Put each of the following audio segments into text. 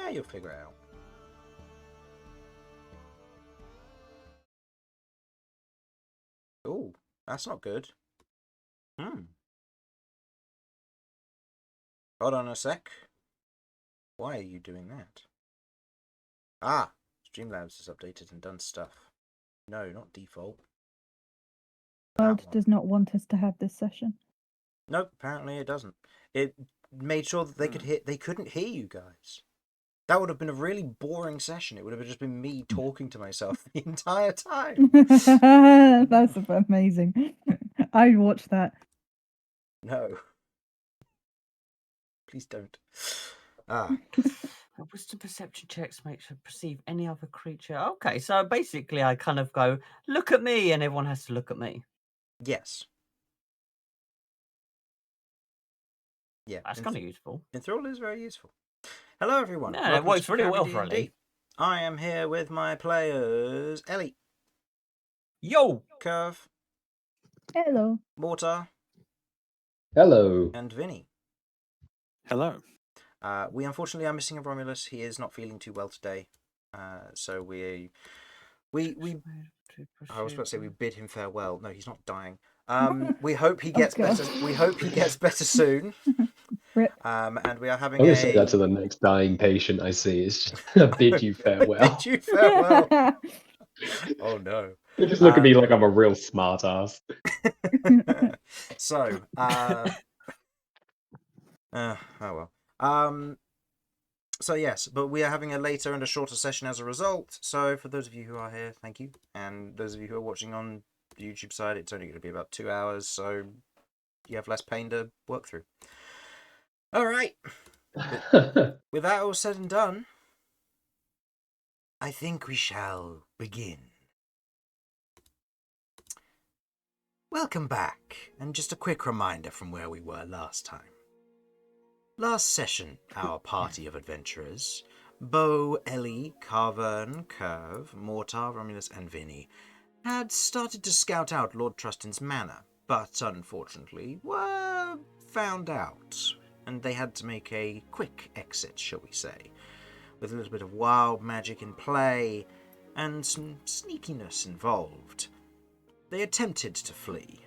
Yeah, you'll figure it out. Oh, that's not good. Hold on a sec. Why are you doing that? Ah, Streamlabs has updated and done stuff. No, not default. World does not want us to have this session. Nope, apparently it doesn't. It made sure that they couldn't hear you guys. That would have been a really boring session. It would have just been me talking to myself the entire time. That's amazing. I'd watch that. No. Please don't. Ah. Wisdom perception checks makes her perceive any other creature. Okay, so basically I kind of go, look at me, and everyone has to look at me. Yes. Yeah. That's kind of useful. Enthrall is very useful. Hello, everyone. Yeah, it works really well for Ellie. I am here with my players, Ellie. Yo! Kirv. Hello. Mortar. Hello. And Vinny. Hello. We unfortunately are missing a Romulus. He is not feeling too well today. So we I was about to say we bid him farewell. No, he's not dying. We hope he gets better. We hope he gets better soon. And we are having I'm going to say that to the next dying patient I see. Is just bid you farewell. Bid you farewell. Oh no. They just look at me like I'm a real smart ass. So, oh well. So yes, but we are having a later and a shorter session as a result. So for those of you who are here, thank you. And those of you who are watching on the YouTube side, it's only going to be about 2 hours, so you have less pain to work through. All right. With that all said and done, I think we shall begin. Welcome back, and just a quick reminder from where we were last time. Last session, our party of adventurers, Beau, Ellie, Carvern, Kirv, Mortar, Romulus, and Vinny, had started to scout out Lord Trustin's manor, but unfortunately were found out, and they had to make a quick exit, shall we say, with a little bit of wild magic in play and some sneakiness involved. They attempted to flee.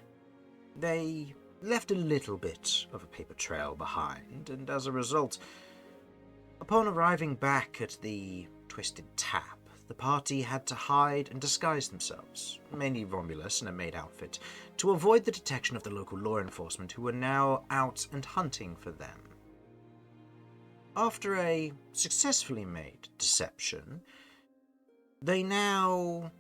They left a little bit of a paper trail behind, and as a result, upon arriving back at the Twisted Tap, the party had to hide and disguise themselves, mainly Romulus in a maid outfit, to avoid the detection of the local law enforcement who were now out and hunting for them. After a successfully made deception, they now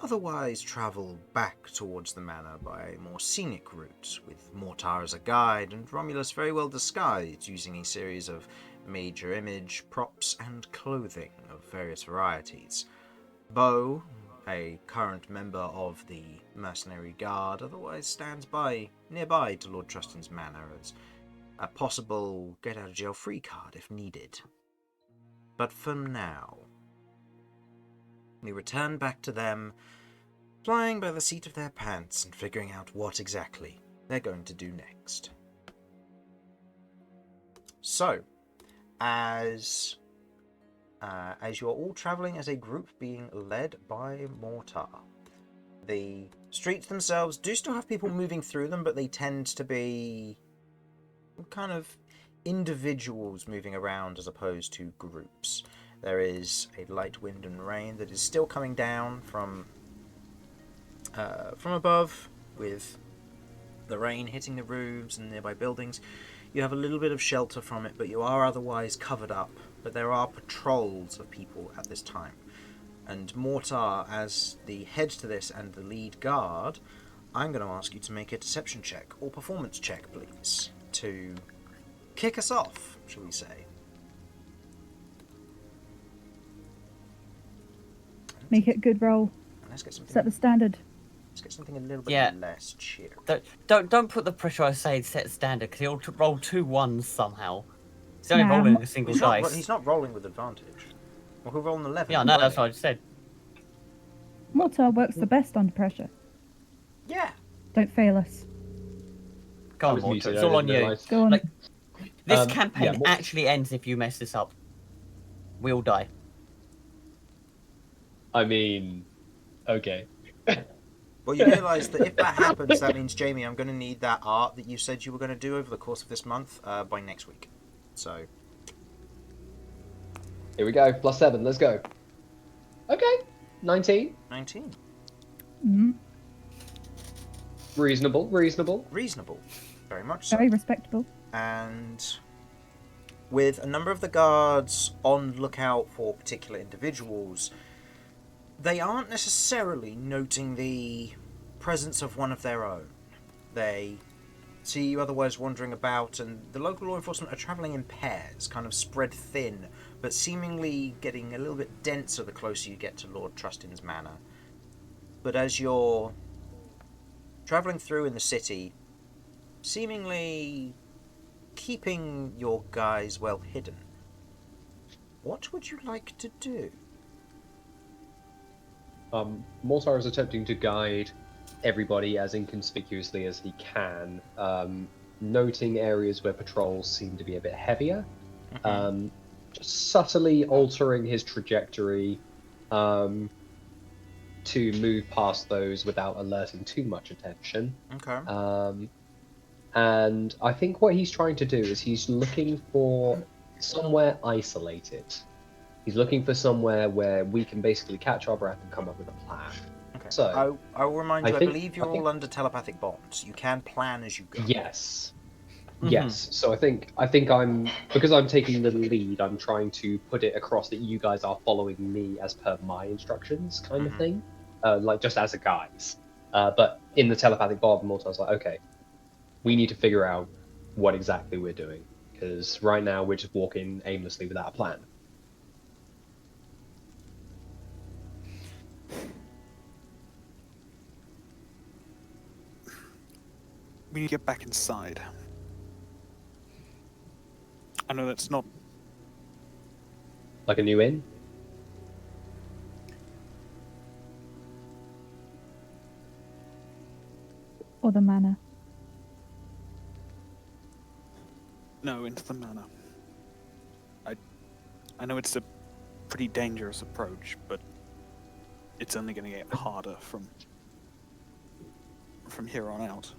otherwise travel back towards the manor by a more scenic route, with Mortar as a guide and Romulus very well disguised using a series of major image, props and clothing of various varieties. Beau, a current member of the Mercenary Guard, otherwise stands nearby to Lord Trustin's manor as a possible get-out-of-jail-free card if needed. But for now, we return back to them, flying by the seat of their pants and figuring out what exactly they're going to do next. So, as you're all traveling as a group being led by Mortar, the streets themselves do still have people moving through them, but they tend to be kind of individuals moving around as opposed to groups. There is a light wind and rain that is still coming down from above, with the rain hitting the roofs and nearby buildings. You have a little bit of shelter from it, but you are otherwise covered up. But there are patrols of people at this time. And Mortar, as the head to this and the lead guard, I'm going to ask you to make a deception check or performance check, please, to kick us off, shall we say. Make it a good roll. Let's get something. Set the standard. Let's get something a little bit less cheer. Don't put the pressure I say set standard, because he'll roll 2 1s somehow. He's only rolling a single dice. He's not rolling with advantage. Well, he'll roll an 11. Yeah, no, that's what I just said. Mortar works the best under pressure. Yeah. Don't fail us. Go on, Mortar. It's all on you. Go on. This campaign actually ends if you mess this up. we all die. I mean, okay. Well, you realise that if that happens, that means, Jamie, I'm going to need that art that you said you were going to do over the course of this month by next week. So, Here we go. +7. Let's go. Okay. 19. 19. Mm, Reasonable. Reasonable. Reasonable. Very much so. very respectable. And with a number of the guards on lookout for particular individuals, they aren't necessarily noting the presence of one of their own. They see you otherwise wandering about, and the local law enforcement are travelling in pairs, kind of spread thin, but seemingly getting a little bit denser the closer you get to Lord Trustin's manor. But as you're travelling through in the city, seemingly keeping your guys well hidden, what would you like to do? Mortar is attempting to guide everybody as inconspicuously as he can, noting areas where patrols seem to be a bit heavier, just subtly altering his trajectory to move past those without alerting too much attention. Okay. And I think what he's trying to do is he's looking for somewhere isolated. He's looking for somewhere where we can basically catch our breath and come up with a plan. Okay. So, I will remind you, I think- believe you're I think- all under telepathic bonds. You can plan as you go. Yes. Mhm. Yes. So I think I'm because I'm taking the lead, I'm trying to put it across that you guys are following me as per my instructions, kind of Mhm. thing. Like just as a guise. But in the telepathic bond, Mortar's like, okay, we need to figure out what exactly we're doing. Because right now we're just walking aimlessly without a plan. We need to get back inside. I know that's not. Like a new inn? Or the manor. No, into the manor. I know it's a pretty dangerous approach, but it's only going to get harder from here on out.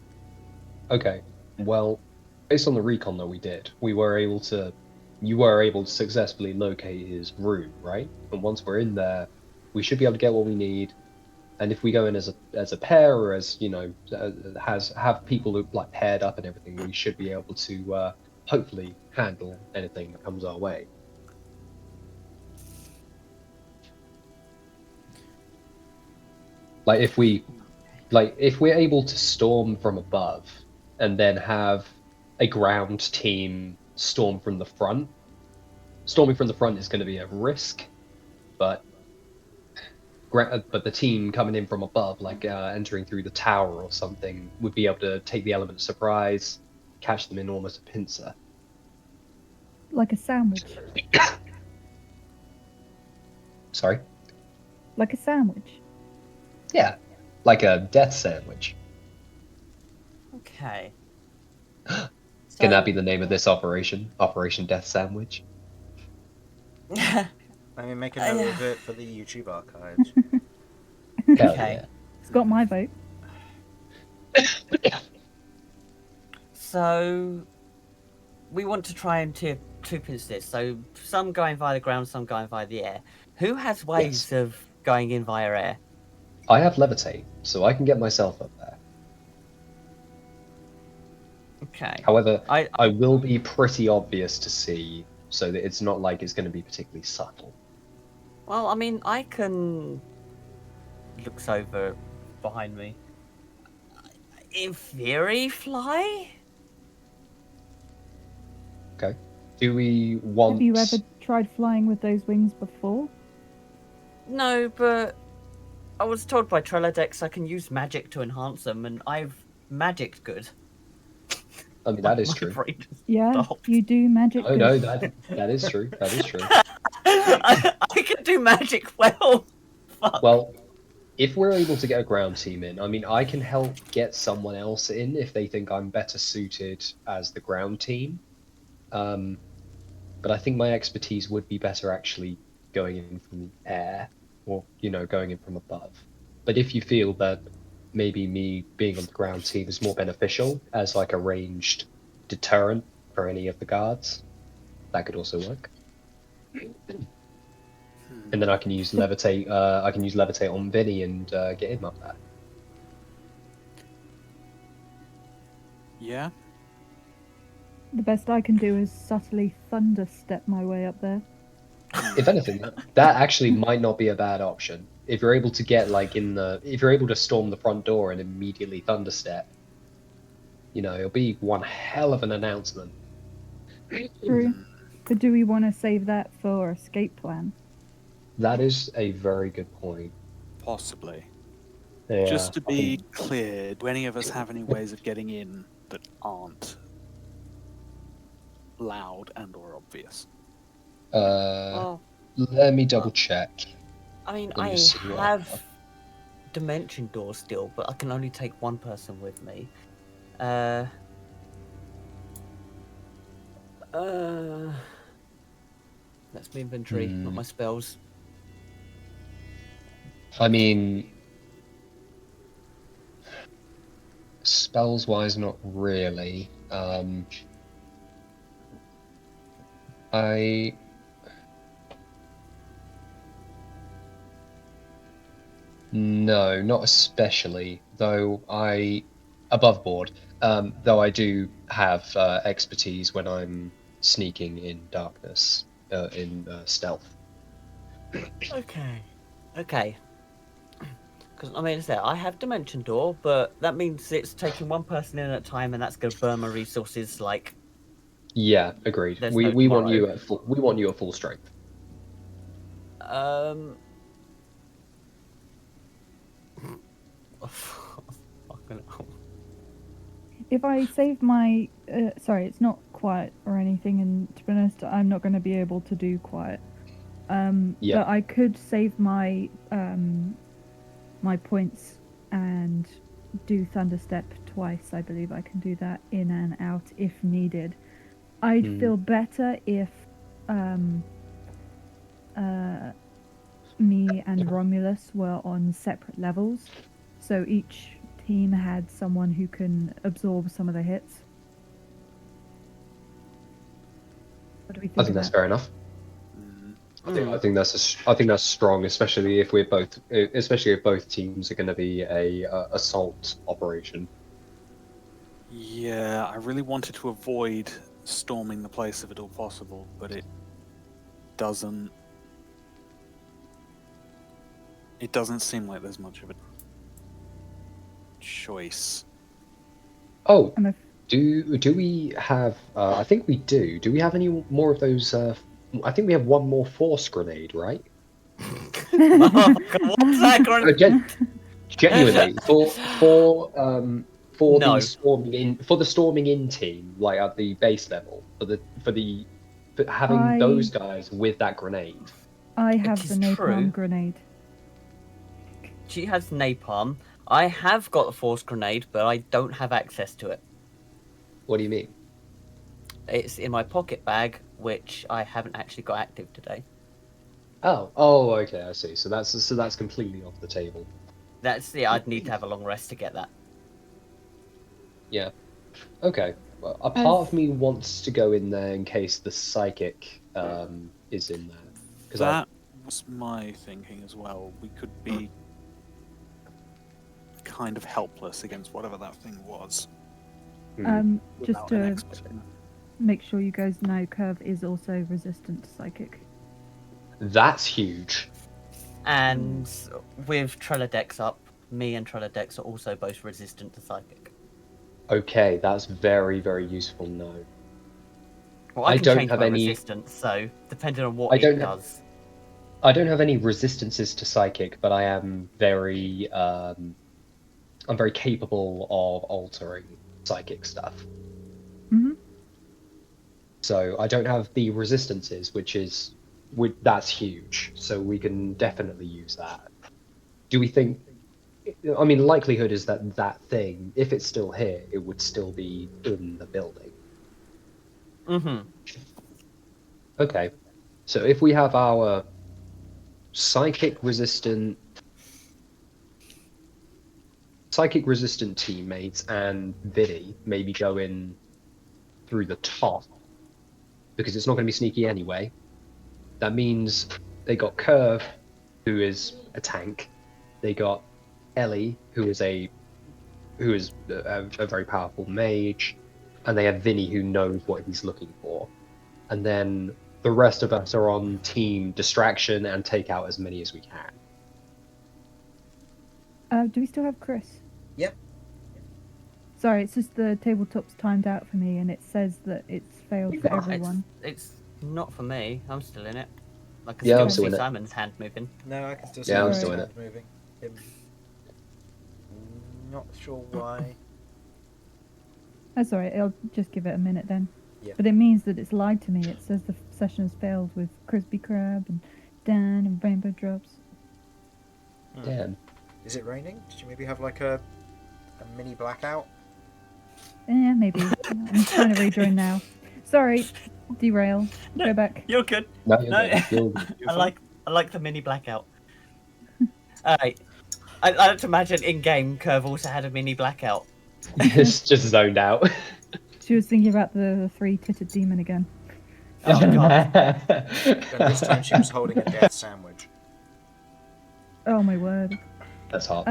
Okay. Well, based on the recon that we did, you were able to successfully locate his room, right? And once we're in there, we should be able to get what we need. And if we go in as a pair, or as have people who like paired up and everything, we should be able to hopefully handle anything that comes our way. If we're able to storm from above and then have a ground team storm from the front, storming from the front is going to be a risk, but the team coming in from above, entering through the tower or something, would be able to take the element of surprise, catch them in almost a pincer. Like a sandwich. Sorry? Like a sandwich. Yeah, like a death sandwich. Okay. Can that be the name of this operation? Operation Death Sandwich? Let me make a note of it for the YouTube archives. Hell Okay. yeah. It's got my vote. So we want to try and two-pins this. So some going via the ground, some going via the air. Who has ways of going in via air? I have levitate, so I can get myself up there. Okay. However, I I will be pretty obvious to see, so that it's not like it's going to be particularly subtle. Well, I mean, I can. Looks over behind me. In theory, fly. Okay. Do we want... Have you ever tried flying with those wings before? No, but I was told by Trellodex I can use magic to enhance them, and I've magicked good. I mean, that is My true. brain just Yeah, stopped. you do magic. Oh good. no, that is true. That is true. I can do magic well. Fuck. Well, if we're able to get a ground team in, I mean, I can help get someone else in if they think I'm better suited as the ground team. but I think my expertise would be better actually going in from the air, or going in from above. But if you feel that maybe me being on the ground team is more beneficial as like a ranged deterrent for any of the guards, that could also work. And then I can use levitate. I can use levitate on Vinny and get him up there. Yeah. The best I can do is subtly thunder step my way up there. If anything, that actually might not be a bad option. If you're able to get if you're able to storm the front door and immediately thunderstep, it'll be one hell of an announcement. True. But do we want to save that for escape plan? That is a very good point. Possibly. Yeah, Just to be clear, do any of us have any ways of getting in that aren't loud and or obvious? Well, let me double check. I mean, Let me I just see what I have dimension doors still, but I can only take one person with me. That's my inventory, not my spells. I mean, spells wise, not really. No, not especially. Though above board. Though I do have expertise when I'm sneaking in darkness, in stealth. Okay. Because, I mean, I have dimension door, but that means it's taking one person in at a time, and that's going to burn my resources, like... Yeah, agreed. There's We no we want tomorrow. you at full. We want you at full strength. Fucking hell. If I save my... sorry, it's not quiet or anything, and to be honest, I'm not going to be able to do quiet. Yeah. But I could save my my points and do Thunderstep twice. I believe I can do that in and out if needed. I'd feel better if me and Romulus were on separate levels, so each team had someone who can absorb some of the hits. What do we think? I think that's fair enough. Mm. I think that's strong, especially if both teams are going to be a assault operation. Yeah, I really wanted to avoid storming the place if at all possible, but it doesn't seem like there's much of a choice. Oh, do we have? I think we do. Do we have any more of those? I think we have one more force grenade, right? Oh, God, what's that grenade? Genuinely, for No. the storming in team, like at the base level, for having those guys with that grenade. I have the is napalm true. grenade. She has napalm. I have got the force grenade, but I don't have access to it. What do you mean? It's in my pocket bag, which I haven't actually got active today. Oh, okay, I see. So that's completely off the table. I'd need to have a long rest to get that. Yeah. Okay. Well, a part of me wants to go in there in case the psychic is in there. That was my thinking as well. We could be kind of helpless against whatever that thing was. Just without an to expert in it. make sure you guys know, Kirv is also resistant to psychic. That's huge. And with Treladex up, me and Treladex are also both resistant to psychic. Okay, that's very, very useful to know. Well, I can don't change have my any- resistance, so depending on what it does. I don't have any resistances to psychic, but I am I'm very capable of altering psychic stuff. Mm-hmm. So I don't have the resistances, that's huge. So we can definitely use that. Do we think? I mean, likelihood is that thing, if it's still here, it would still be in the building. Mm-hmm. Okay. So if we have our psychic resistant teammates and Vinny maybe go in through the top, because it's not going to be sneaky anyway. That means they got Kirv, who is a tank. They got Ellie, who is a very powerful mage, and they have Vinny, who knows what he's looking for. And then the rest of us are on team distraction and take out as many as we can. Do we still have Chris? Yep. Sorry, it's just the tabletop's timed out for me, and it says that it's failed for everyone. It's not for me. I'm still in it. I can Yeah, still I'm still see in it. Simon's hand moving. No, I can still see Yeah, I'm his still in hand it. moving. Not sure why. That's alright, I'll just give it a minute then. Yeah. But it means that it's lied to me. It says the session has failed with Crispy Crab and Dan and Rainbow Drops. Damn. Is it raining? Did you maybe have like a mini blackout? Maybe. I'm trying to rejoin now. Sorry, derail. Go back. You're good. No, you're No. good. You're good. I like the mini blackout. Alright. I like to imagine in game Kirv also had a mini blackout. It's just zoned out. She was thinking about the three-titted demon again. Oh god. And this time she was holding a death sandwich. Oh my word. That's hot.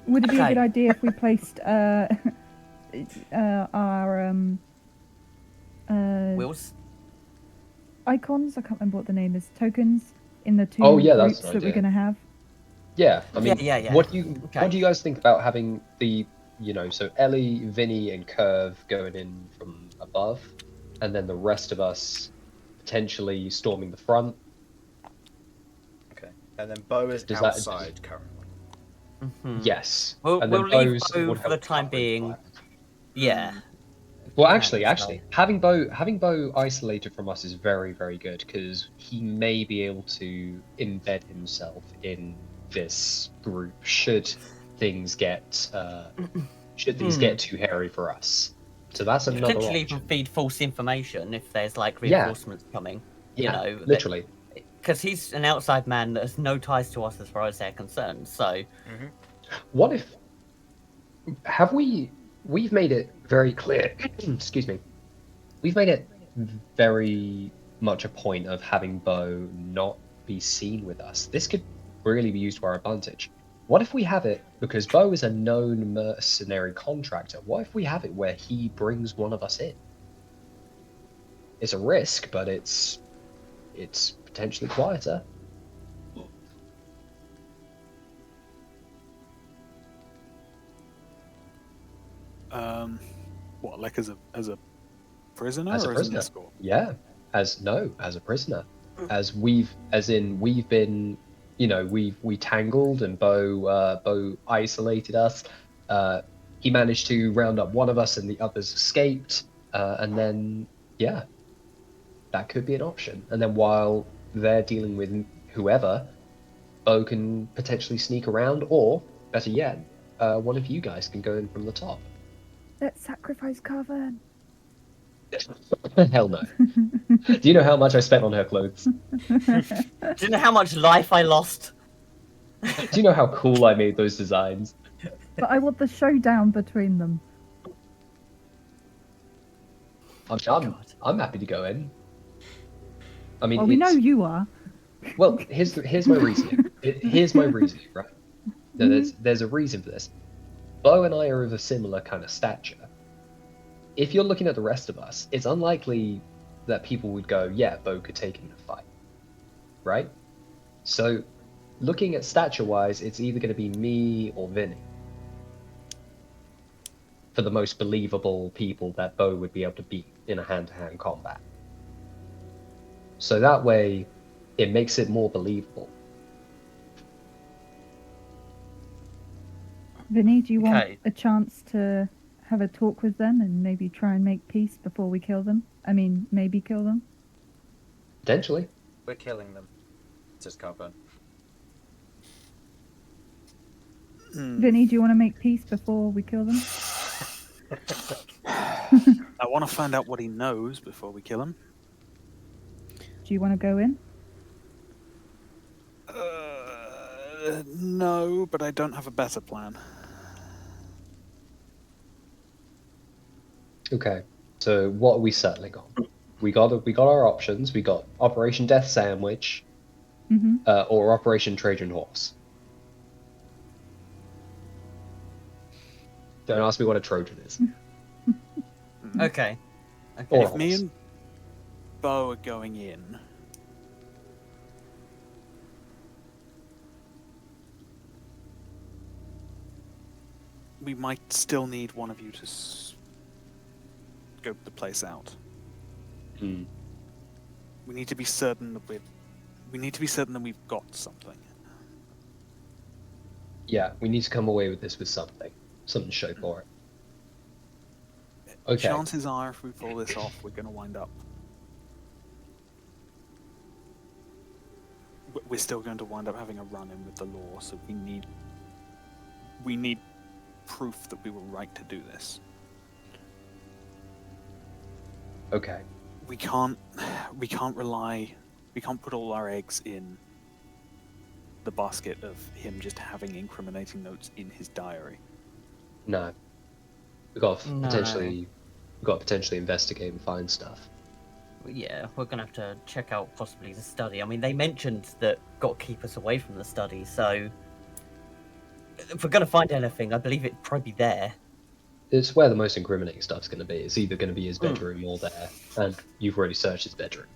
Would it be a Okay. good idea if we placed our Wheels? icons? I can't remember what the name is. Tokens in the two Oh, yeah, that's groups an that we're idea. going to have. Yeah, I mean, Yeah. what do you Okay. guys think about having the, so Ellie, Vinny, and Kirv going in from above, and then the rest of us potentially storming the front? Okay. And then Beau is Does that- outside currently. Mhm. Yes. We'll and then leave Beau's Beau would for the help time cover being. fire. Yeah. Well, Yeah, actually, so- having Beau isolated from us is very, very good, because he may be able to embed himself in this group should things get too hairy for us. So that's another Potentially option. even feed false information if there's like Yeah. reinforcements coming. Yeah, You know, literally. Because he's an outside man that has no ties to us as far as they're concerned. So What if we've made it very clear excuse me, we've made it very much a point of having Beau not be seen with us. This could really be used to our advantage. What if we have it, because Beau is a known mercenary contractor, what if we have it where he brings one of us in? It's a risk, but it's potentially quieter. What, like as a prisoner As a or as an prisoner. escort? Yeah, as a prisoner. We've been, we tangled and Beau isolated us. He managed to round up one of us and the others escaped. And then, yeah, that could be an option. And then while they're dealing with whoever, Beau can potentially sneak around, or better yet, one of you guys can go in from the top. Let's sacrifice Carven. Hell no. Do you know how much I spent on her clothes? do you know how much life I lost? Do you know how cool I made those designs? But I want the showdown between them. I'm happy to go in. I mean, Well, we know you are. well, here's my reasoning. Here's my reasoning, right? No, there's a reason for this. Beau and I are of a similar kind of stature. If you're looking at the rest of us, it's unlikely that people would go, yeah, Beau could take him in a fight, right? So, looking at stature-wise, it's either going to be me or Vinny for the most believable people that Beau would be able to beat in a hand-to-hand combat. So that way, it makes it more believable. Vinny, do you want Okay. a chance to have a talk with them and maybe try and make peace before we kill them? I mean, maybe kill them? Potentially. We're killing them, says Carver. Vinny, do you want to make peace before we kill them? I want to find out what he knows before we kill him. Do you want to go in? No, but I don't have a better plan. Okay, so what are we settling on? We got our options. We got Operation Death Sandwich, Mm-hmm. or Operation Trojan Horse. Don't ask me what a Trojan is. Okay. Or If me horse. and Beau are going in, we might still need one of you to scope the place out. Hmm. We need to be certain that we've got something. Yeah, we need to come away with this with something to show for it. Okay. Chances are, if we pull this off, we're going to wind up. We're still going to wind up having a run-in with the law, so we need proof that we were right to do this. Okay. We can't put all our eggs in the basket of him just having incriminating notes in his diary. No. We got to No. potentially investigate and find stuff. Yeah, we're gonna have to check out possibly the study. I mean, they mentioned that got to keep us away from the study, so if we're gonna find anything, I believe it'd probably be there. It's where the most incriminating stuff's going to be. It's either going to be his bedroom or there, and you've already searched his bedroom.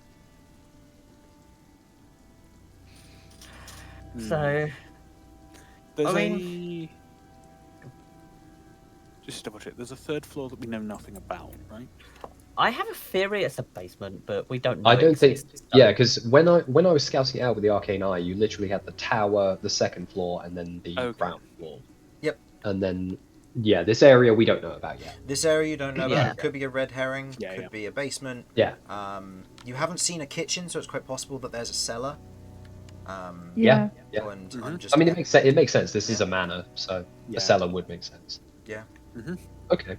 So, There's just to double check. There's a third floor that we know nothing about, right? I have a theory it's a basement, but we don't know. I don't think. exists, so- Yeah, because when I was scouting it out with the arcane eye, you literally had the tower, the second floor, and then the Okay. ground floor. Yep. And then, yeah, this area we don't know about yet. This area you don't know about. Yeah. It could be a red herring. Yeah, Could yeah. be a basement. Yeah. You haven't seen a kitchen, so it's quite possible that there's a cellar. Yeah. And Mhm. I'm just. I mean, it makes sense. This is a manor, so Yeah. a cellar would make sense. Yeah. Mm-hmm. Okay.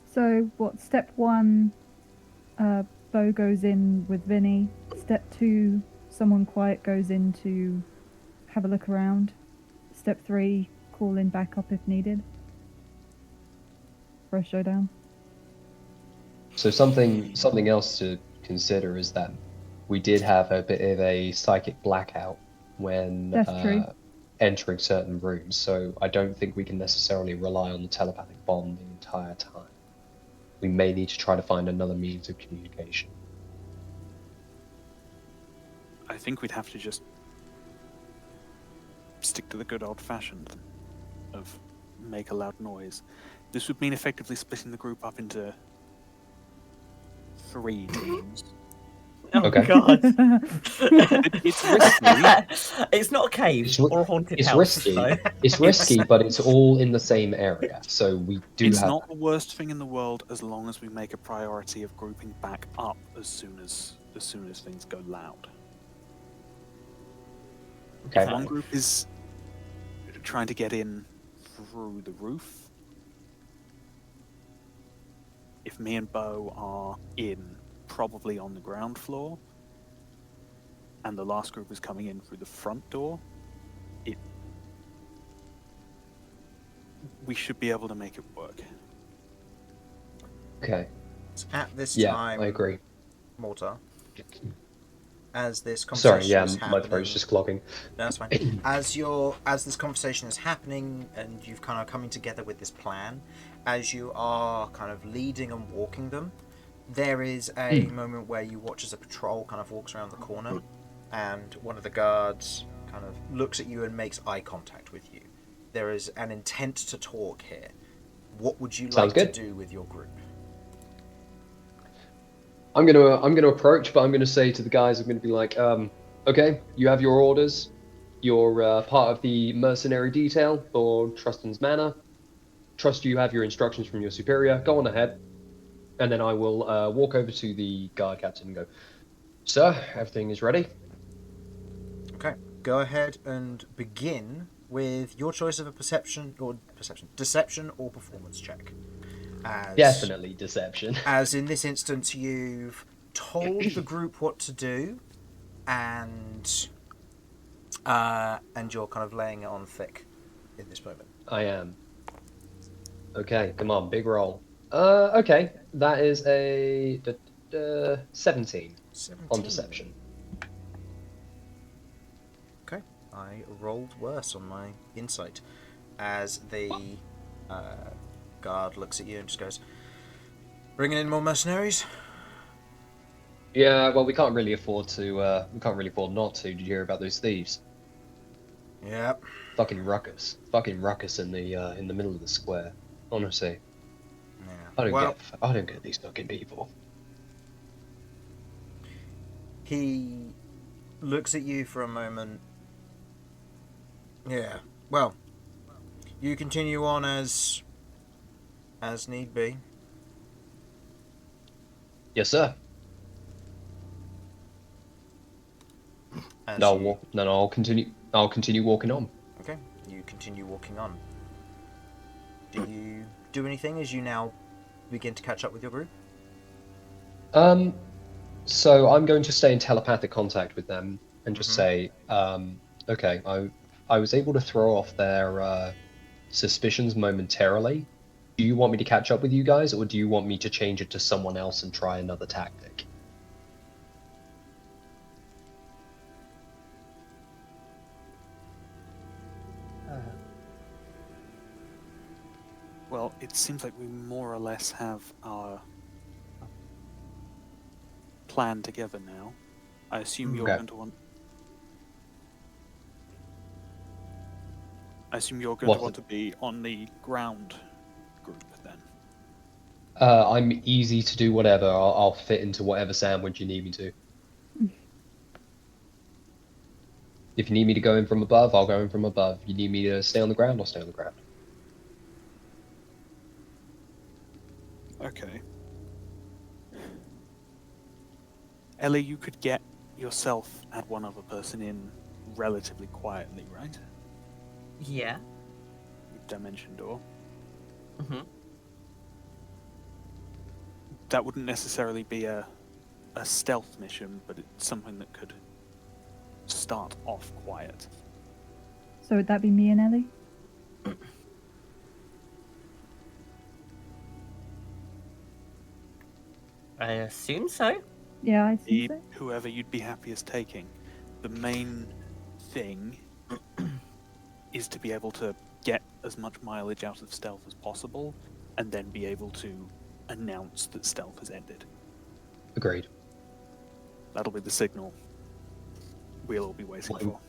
So what? Step 1, Beau goes in with Vinny. Step 2, someone quiet goes in to have a look around. Step 3, call in backup if needed. For a showdown. So something else to consider is that we did have a bit of a psychic blackout when That's true. entering certain rooms, so I don't think we can necessarily rely on the telepathic bond the entire time. We may need to try to find another means of communication. I think we'd have to just stick to the good old-fashioned of make a loud noise. This would mean effectively splitting the group up into 3 teams. Oh Okay. God! It's risky. It's not a cave It's or a haunted It's house. risky. So. It's risky, but it's all in the same area, so we do It's have. not the worst thing in the world as long as we make a priority of grouping back up as soon as things go loud. Okay. If one group is trying to get in through the roof, if me and Beau are in probably on the ground floor, and the last group is coming in through the front door, we should be able to make it work. Okay. At this Yeah, time, I agree. Mortar, as this Sorry, conversation yeah, is my happening, throat's just clogging. No, that's fine. As this conversation is happening and you've kind of coming together with this plan, as you are kind of leading and walking them, there is a moment where you watch as a patrol kind of walks around the corner, and one of the guards kind of looks at you and makes eye contact with you. There is an intent to talk here. What would you Sounds like good. to do with your group? I'm gonna approach, but I'm gonna say to the guys, I'm gonna be like, okay, you have your orders. You're part of the mercenary detail for Truston's Manor. Trust you have your instructions from your superior. Go on ahead, and then I will walk over to the guard captain and go, sir, everything is ready. Okay, go ahead and begin with your choice of a deception or performance check. Definitely deception. As in this instance, you've told the group what to do, and you're kind of laying it on thick in this moment. I am. Okay, come on, big roll. Okay, that is a 17 on deception. Okay, I rolled worse on my insight as the guard looks at you and just goes, "Bringing in more mercenaries?" Yeah, well, we can't really afford to. We can't really afford not to. Did you hear about those thieves? Yep. Fucking ruckus in the middle of the square. Honestly, Yeah. I don't get these fucking people. He looks at you for a moment. Yeah. Well, you continue on as need be. Yes, sir. As No, you... then I'll continue walking on. Okay. You continue walking on. Do you do anything as you now begin to catch up with your group? So I'm going to stay in telepathic contact with them and just say, okay, I was able to throw off their suspicions momentarily. Do you want me to catch up with you guys, or do you want me to change it to someone else and try another tactic? Well, it seems like we more or less have our plan together now. I assume you're Okay. going to want. I assume you're going to want to be on the ground group then. I'm easy to do whatever. I'll fit into whatever sandwich you need me to. If you need me to go in from above, I'll go in from above. If you need me to stay on the ground, I'll stay on the ground. Okay. Ellie, you could get yourself and one other person in relatively quietly, right? Yeah. Dimension door. Mm-hmm. That wouldn't necessarily be a stealth mission, but it's something that could start off quiet. So would that be me and Ellie? I assume so. Yeah, I think so. Whoever you'd be happiest taking. The main thing is to be able to get as much mileage out of stealth as possible, and then be able to announce that stealth has ended. Agreed. That'll be the signal we'll all be waiting for.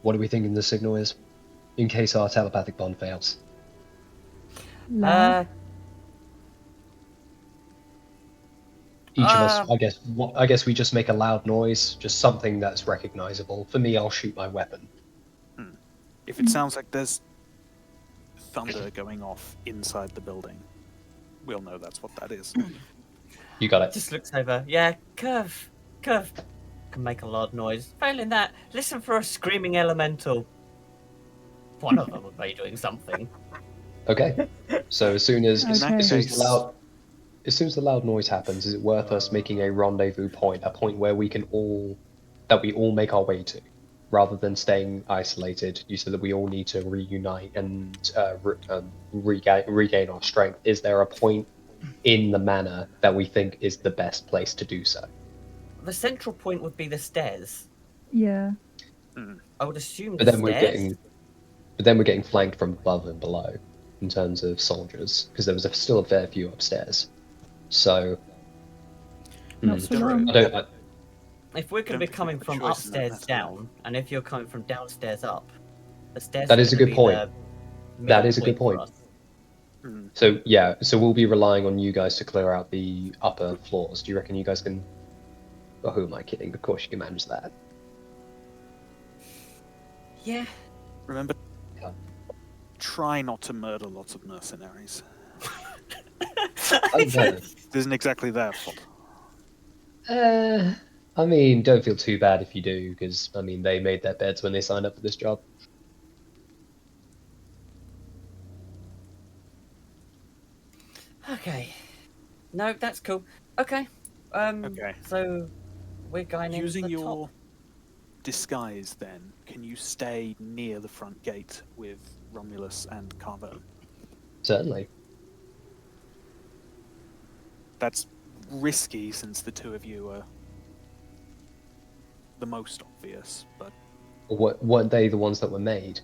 What are we thinking the signal is? In case our telepathic bond fails. Loud. Each of us, I guess we just make a loud noise, just something that's recognizable. For me, I'll shoot my weapon. If it sounds like there's thunder going off inside the building, we'll know that's what that is. You got it. Just looks over. Yeah, Kirv can make a loud noise. Failing that, listen for a screaming elemental. One of them will be doing something. Okay. So as soon as Okay. as soon as the loud noise happens, is it worth us making a rendezvous point, a point where we all make our way to, rather than staying isolated? You said that we all need to reunite and regain our strength. Is there a point in the manor that we think is the best place to do so? The central point would be the stairs. Yeah. I would assume But the then stairs. we're getting flanked from above and below in terms of soldiers, because there was still a fair few upstairs. So Not for long. If we're going to Don't be think coming we've got a from choice in that upstairs matter. down, and if you're coming from downstairs up, the stairs. That is a gonna good be point. the That middle is a good for point. us. So we'll be relying on you guys to clear out the upper floors. Do you reckon you guys can? Well, who am I kidding? Of course you can manage that. Yeah. Remember, try not to murder lots of mercenaries. It isn't exactly their fault. I mean, don't feel too bad if you do, because I mean they made their beds when they signed up for this job. Okay. No, that's cool. Okay. Okay. So we're going in Using the your top. disguise, then, can you stay near the front gate with Romulus and Carver? Certainly. That's risky since the two of you are the most obvious, but Weren't they the ones that were made?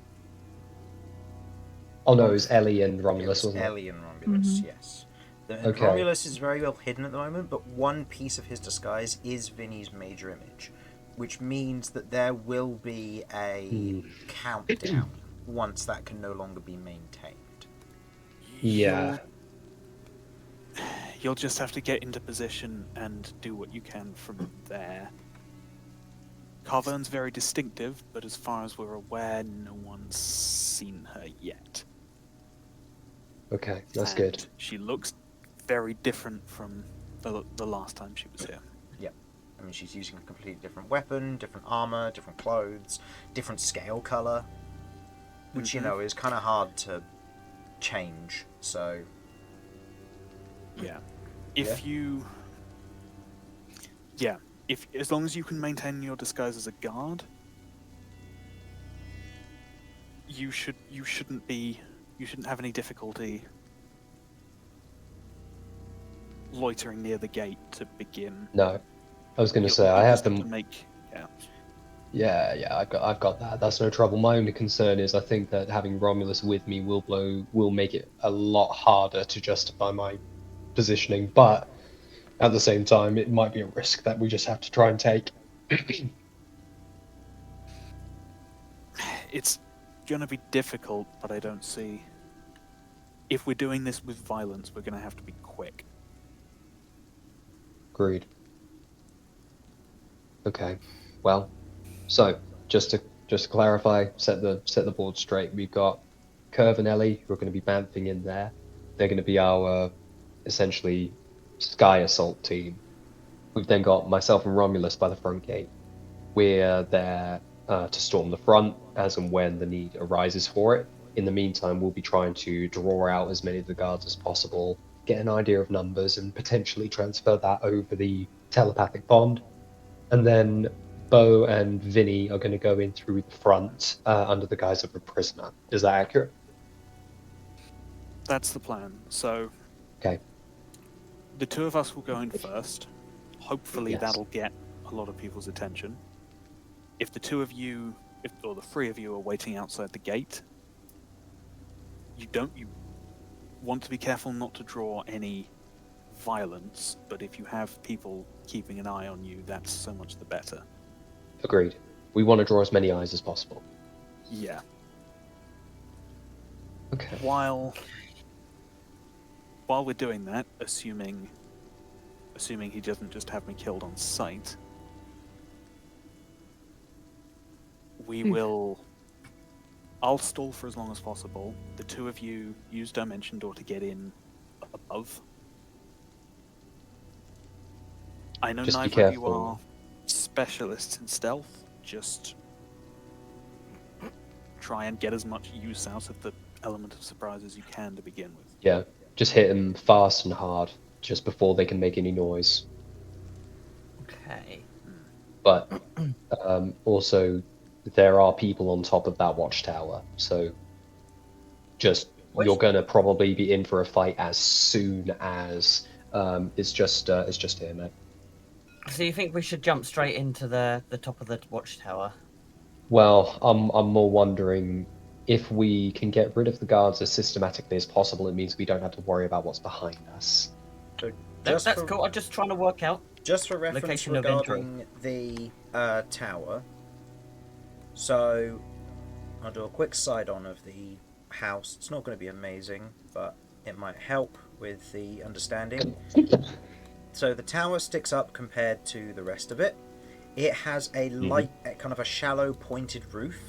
Oh no, it was Ellie and It Romulus, was wasn't it? Ellie and Romulus, Mhm. yes. And Okay. Romulus is very well hidden at the moment, but one piece of his disguise is Vinny's major image, which means that there will be a countdown once that can no longer be maintained. Yeah. you'll just have to get into position and do what you can from there. Carvern's very distinctive, but as far as we're aware, no one's seen her yet. Okay, that's And good. she looks very different from the last time she was here. I mean, she's using a completely different weapon, different armor, different clothes, different scale color, which, you know, is kind of hard to change, so... Yeah. If as long as you can maintain your disguise as a guard, you shouldn't have any difficulty loitering near the gate to begin. No, I was going to You'll- say I you'll have just have to them. make Yeah, I've got that. That's no trouble. My only concern is I think that having Romulus with me will make it a lot harder to justify my positioning, but at the same time, it might be a risk that we just have to try and take. It's gonna be difficult, but I don't see. If we're doing this with violence, we're gonna have to be quick. Agreed. Okay. Well, so just to clarify, set the board straight. We've got Kirv and Ellie who are going to be banthing in there. They're going to be our essentially sky assault team. We've then got myself and Romulus by the front gate. We're there to storm the front as and when the need arises for it. In the meantime, we'll be trying to draw out as many of the guards as possible, get an idea of numbers, and potentially transfer that over the telepathic bond. And then Beau and Vinny are going to go in through the front under the guise of a prisoner. Is that accurate? That's the plan. So Okay. the two of us will go in first. Hopefully Yes. that'll get a lot of people's attention. If the two of you, or the three of you are waiting outside the gate, you want to be careful not to draw any violence, but if you have people keeping an eye on you, that's so much the better. Agreed. We want to draw as many eyes as possible. Yeah. Okay. While we're doing that, assuming he doesn't just have me killed on sight, I'll stall for as long as possible. The two of you use Dimension Door to get in above. I know Just be neither of you careful. are specialists in stealth. Just try and get as much use out of the element of surprise as you can to begin with. Yeah. Just hit them fast and hard just before they can make any noise. Okay. But also, there are people on top of that watchtower, so you're gonna probably be in for a fight as soon as it's just here, mate. So you think we should jump straight into the top of the watchtower? Well, I'm more wondering if we can get rid of the guards as systematically as possible. It means we don't have to worry about what's behind us. So That's cool. I'm just trying to work out. Just for reference Location of entry. regarding the tower, so I'll do a quick side-on of the house. It's not going to be amazing, but it might help with the understanding. So the tower sticks up compared to the rest of it. It has a light, kind of a shallow pointed roof.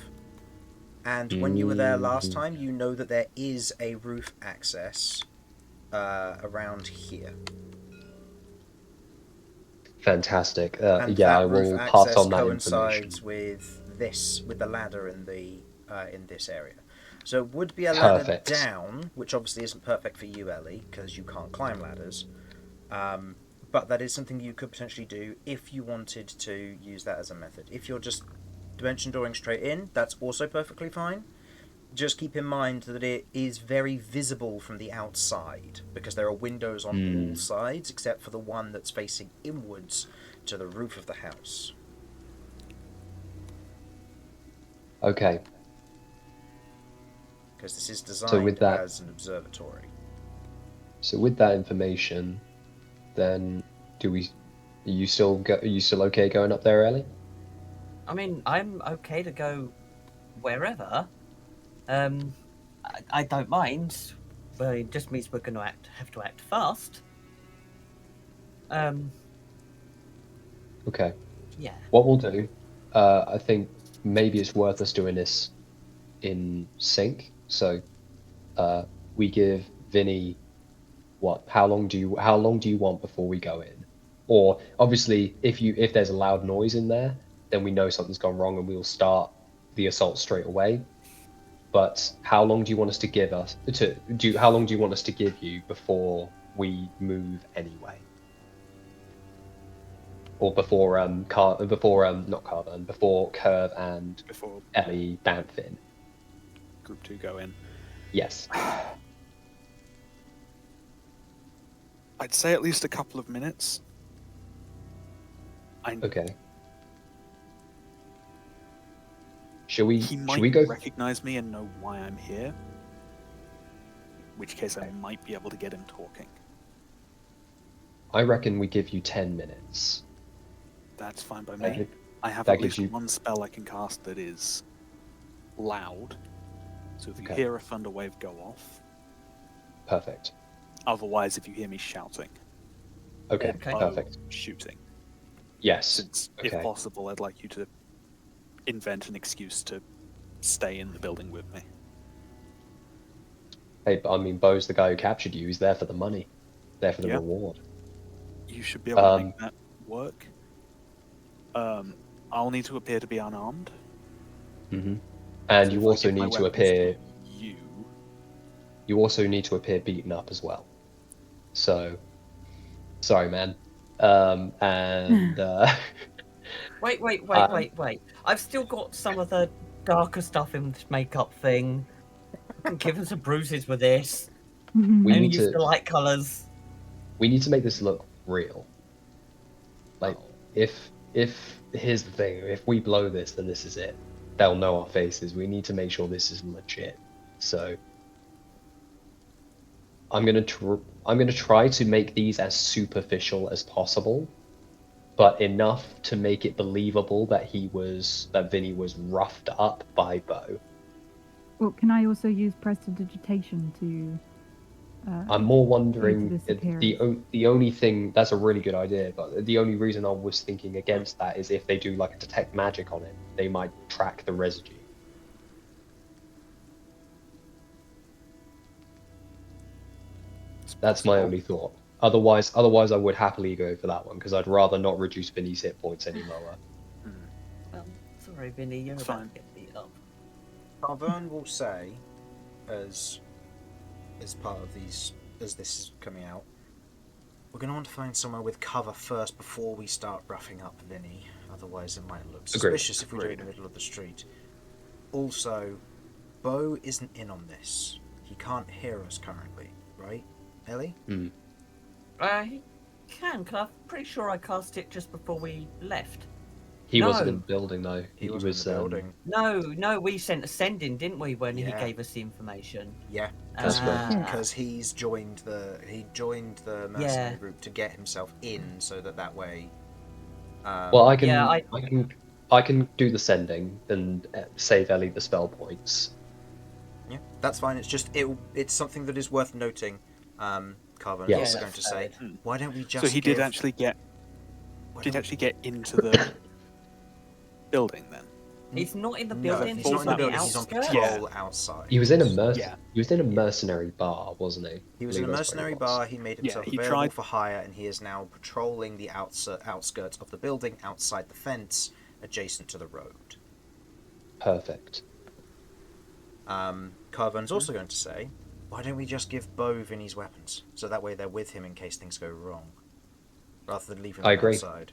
And when you were there last time, you know that there is a roof access around here. Fantastic. And Yeah, that I will roof pass access on that coincides information. with the ladder in this area. So it would be a ladder Perfect. down, which obviously isn't perfect for you, Ellie, because you can't climb ladders. but that is something you could potentially do if you wanted to use that as a method. If you're just dimension dooring straight in, that's also perfectly fine. Just keep in mind that it is very visible from the outside, because there are windows on all sides except for the one that's facing inwards to the roof of the house. Okay. Because this is designed as an observatory. So with that information, then are you still okay going up there, Ellie? I mean, I'm okay to go wherever. I don't mind, but it just means we're going to have to act fast. Okay. Yeah. What we'll do, I think maybe it's worth us doing this in sync. So, we give Vinny how long do you want before we go in? Or obviously, if there's a loud noise in there, then we know something's gone wrong and we'll start the assault straight away. But how long do you want us to give how long do you want us to give you before we move anyway? Or before Kirv and Before Ellie bamf in? Group 2 go in. Yes. I'd say at least a couple of minutes. Okay. Should we go? Recognize me and know why I'm here. In which case I might be able to get him talking. I reckon we give you 10 minutes. That's fine by me. I have that at least gives you- one spell I can cast that is loud. So if you Okay. hear a thunder wave go off, Perfect. otherwise if you hear me shouting, Okay, Okay. perfect. shooting. Yes. Since, if Okay. possible, I'd like you to invent an excuse to stay in the building with me. Hey, I mean, Beau's the guy who captured you. He's there for the money. There for the Yeah. reward. You should be able to make that work. I'll need to appear to be unarmed. Mm-hmm. And So you if I also give my need to weapons appear. You. You also need to appear beaten up as well. So, sorry, man. And Wait. I've still got some of the darker stuff in this makeup thing. I can give him some bruises with this. we I only need use to the light colours. make this look real. Like, if here's the thing, if we blow this, then this is it. They'll know our faces. We need to make sure this is legit. So I'm gonna try to make these as superficial as possible, but enough to make it believable that Vinny was roughed up by Beau. Well, can I also use prestidigitation to? I'm more wondering disappearance. the only thing that's a really good idea, but the only reason I was thinking against that is if they do like a detect magic on it, they might track the residue. That's my only thought. Otherwise, I would happily go for that one because I'd rather not reduce Vinny's hit points any lower. Sorry, Vinny, you're about to get beat up. Carvern will say, as part of these, as this is coming out, we're going to want to find somewhere with cover first before we start roughing up Vinny. Otherwise, it might look suspicious if we do it in the middle of the street. Also, Beau isn't in on this. He can't hear us currently, right, Ellie? Mm. He can, because I'm pretty sure I cast it just before we left. He wasn't in the building though. He was in the building. No, we sent a send-in, didn't we, when he gave us the information? Yeah, That's right. because he joined the mercenary group to get himself in, so that way. Well, I can do the sending and save Ellie the spell points. Yeah, that's fine. It's just it's something that is worth noting. Carvern Yes. is also going to say, why don't we just? So he did actually get into the building then. He's not in the No, building. he's not in the building. He's on patrol Yeah. outside. He was in a mercenary bar, wasn't he? He was in a mercenary bar. He made himself available for hire, and he is now patrolling the outskirts of the building, outside the fence, adjacent to the road. Perfect. Carvern's also going to say, why don't we just give Beau Vinny's weapons, so that way they're with him in case things go wrong. rather than leaving I them agree. outside.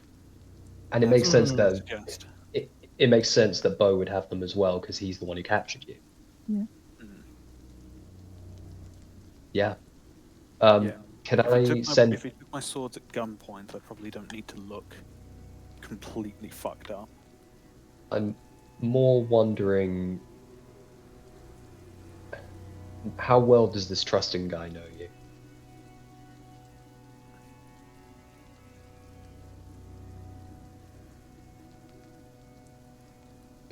And it makes sense that Suggest. it makes sense that Beau would have them as well because he's the one who captured you. Yeah. Yeah. Can If I send? he took my swords at gunpoint, I probably don't need to look completely fucked up. I'm more wondering how well does this trusting guy know you?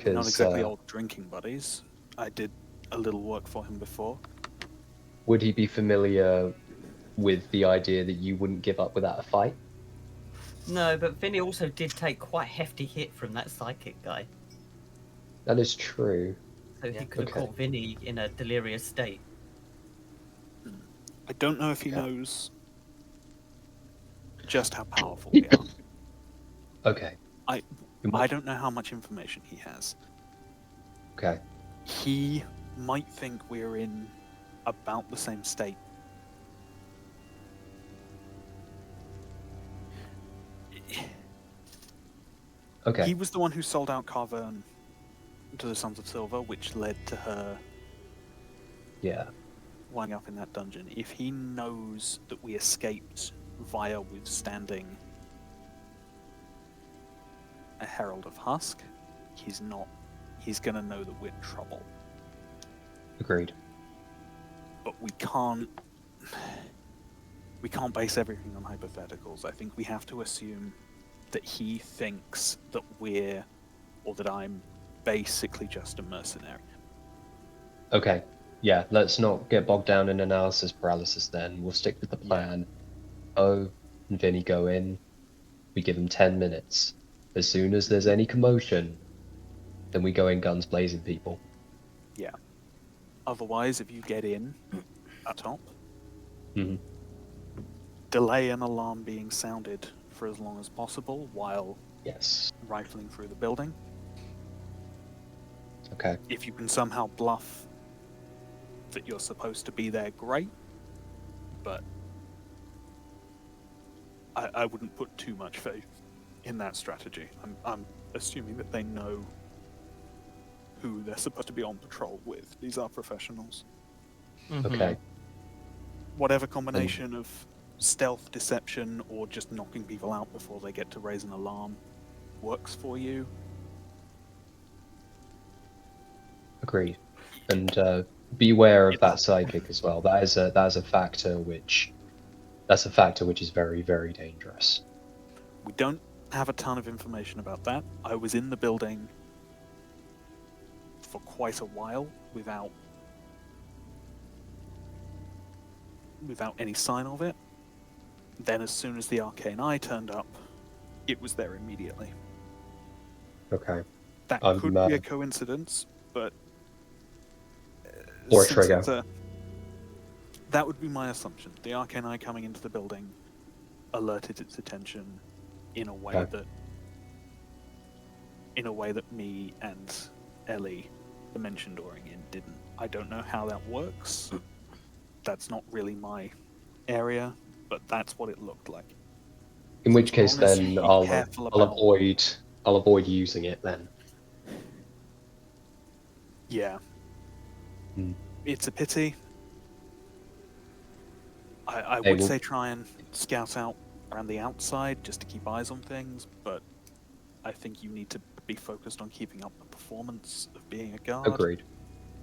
We're not exactly old drinking buddies. I did a little work for him before. Would he be familiar with the idea that you wouldn't give up without a fight? No, but Vinny also did take quite a hefty hit from that psychic guy. That is true. So he could have caught Vinny in a delirious state. I don't know if he knows just how powerful we are. Okay. I don't know how much information he has. Okay. He might think we're in about the same state. Okay. He was the one who sold out Carverne to the Sons of Silver, which led to her winding up in that dungeon. If he knows that we escaped via withstanding a Herald of Husk, he's gonna know that we're in trouble. Agreed. But we can't base everything on hypotheticals. I think we have to assume that he thinks that that I'm basically just a mercenary. Okay. Yeah, let's not get bogged down in analysis paralysis then. We'll stick with the plan. Beau and Vinny go in. We give them 10 minutes. As soon as there's any commotion, then we go in guns blazing, people. Yeah. Otherwise, if you get in at top, delay an alarm being sounded for as long as possible while rifling through the building. Okay. If you can somehow bluff that you're supposed to be there, great. But I wouldn't put too much faith in that strategy. I'm assuming that they know who they're supposed to be on patrol with. These are professionals. Okay. Whatever combination of stealth, deception, or just knocking people out before they get to raise an alarm works for you. Agreed. And beware of that psychic as well. That is a factor which is very, very dangerous. We don't have a ton of information about that. I was in the building for quite a while without any sign of it. Then as soon as the Arcane Eye turned up, it was there immediately. Okay. That could be a coincidence, but or a trigger. That would be my assumption. The Arcane Eye coming into the building alerted its attention in a way that me and Ellie, the mentioned Doring in, didn't. I don't know how that works. That's not really my area, but that's what it looked like. In which case, then I'll avoid using it then. Yeah. It's a pity. I would say try and scout out around the outside just to keep eyes on things, but I think you need to be focused on keeping up the performance of being a guard. Agreed.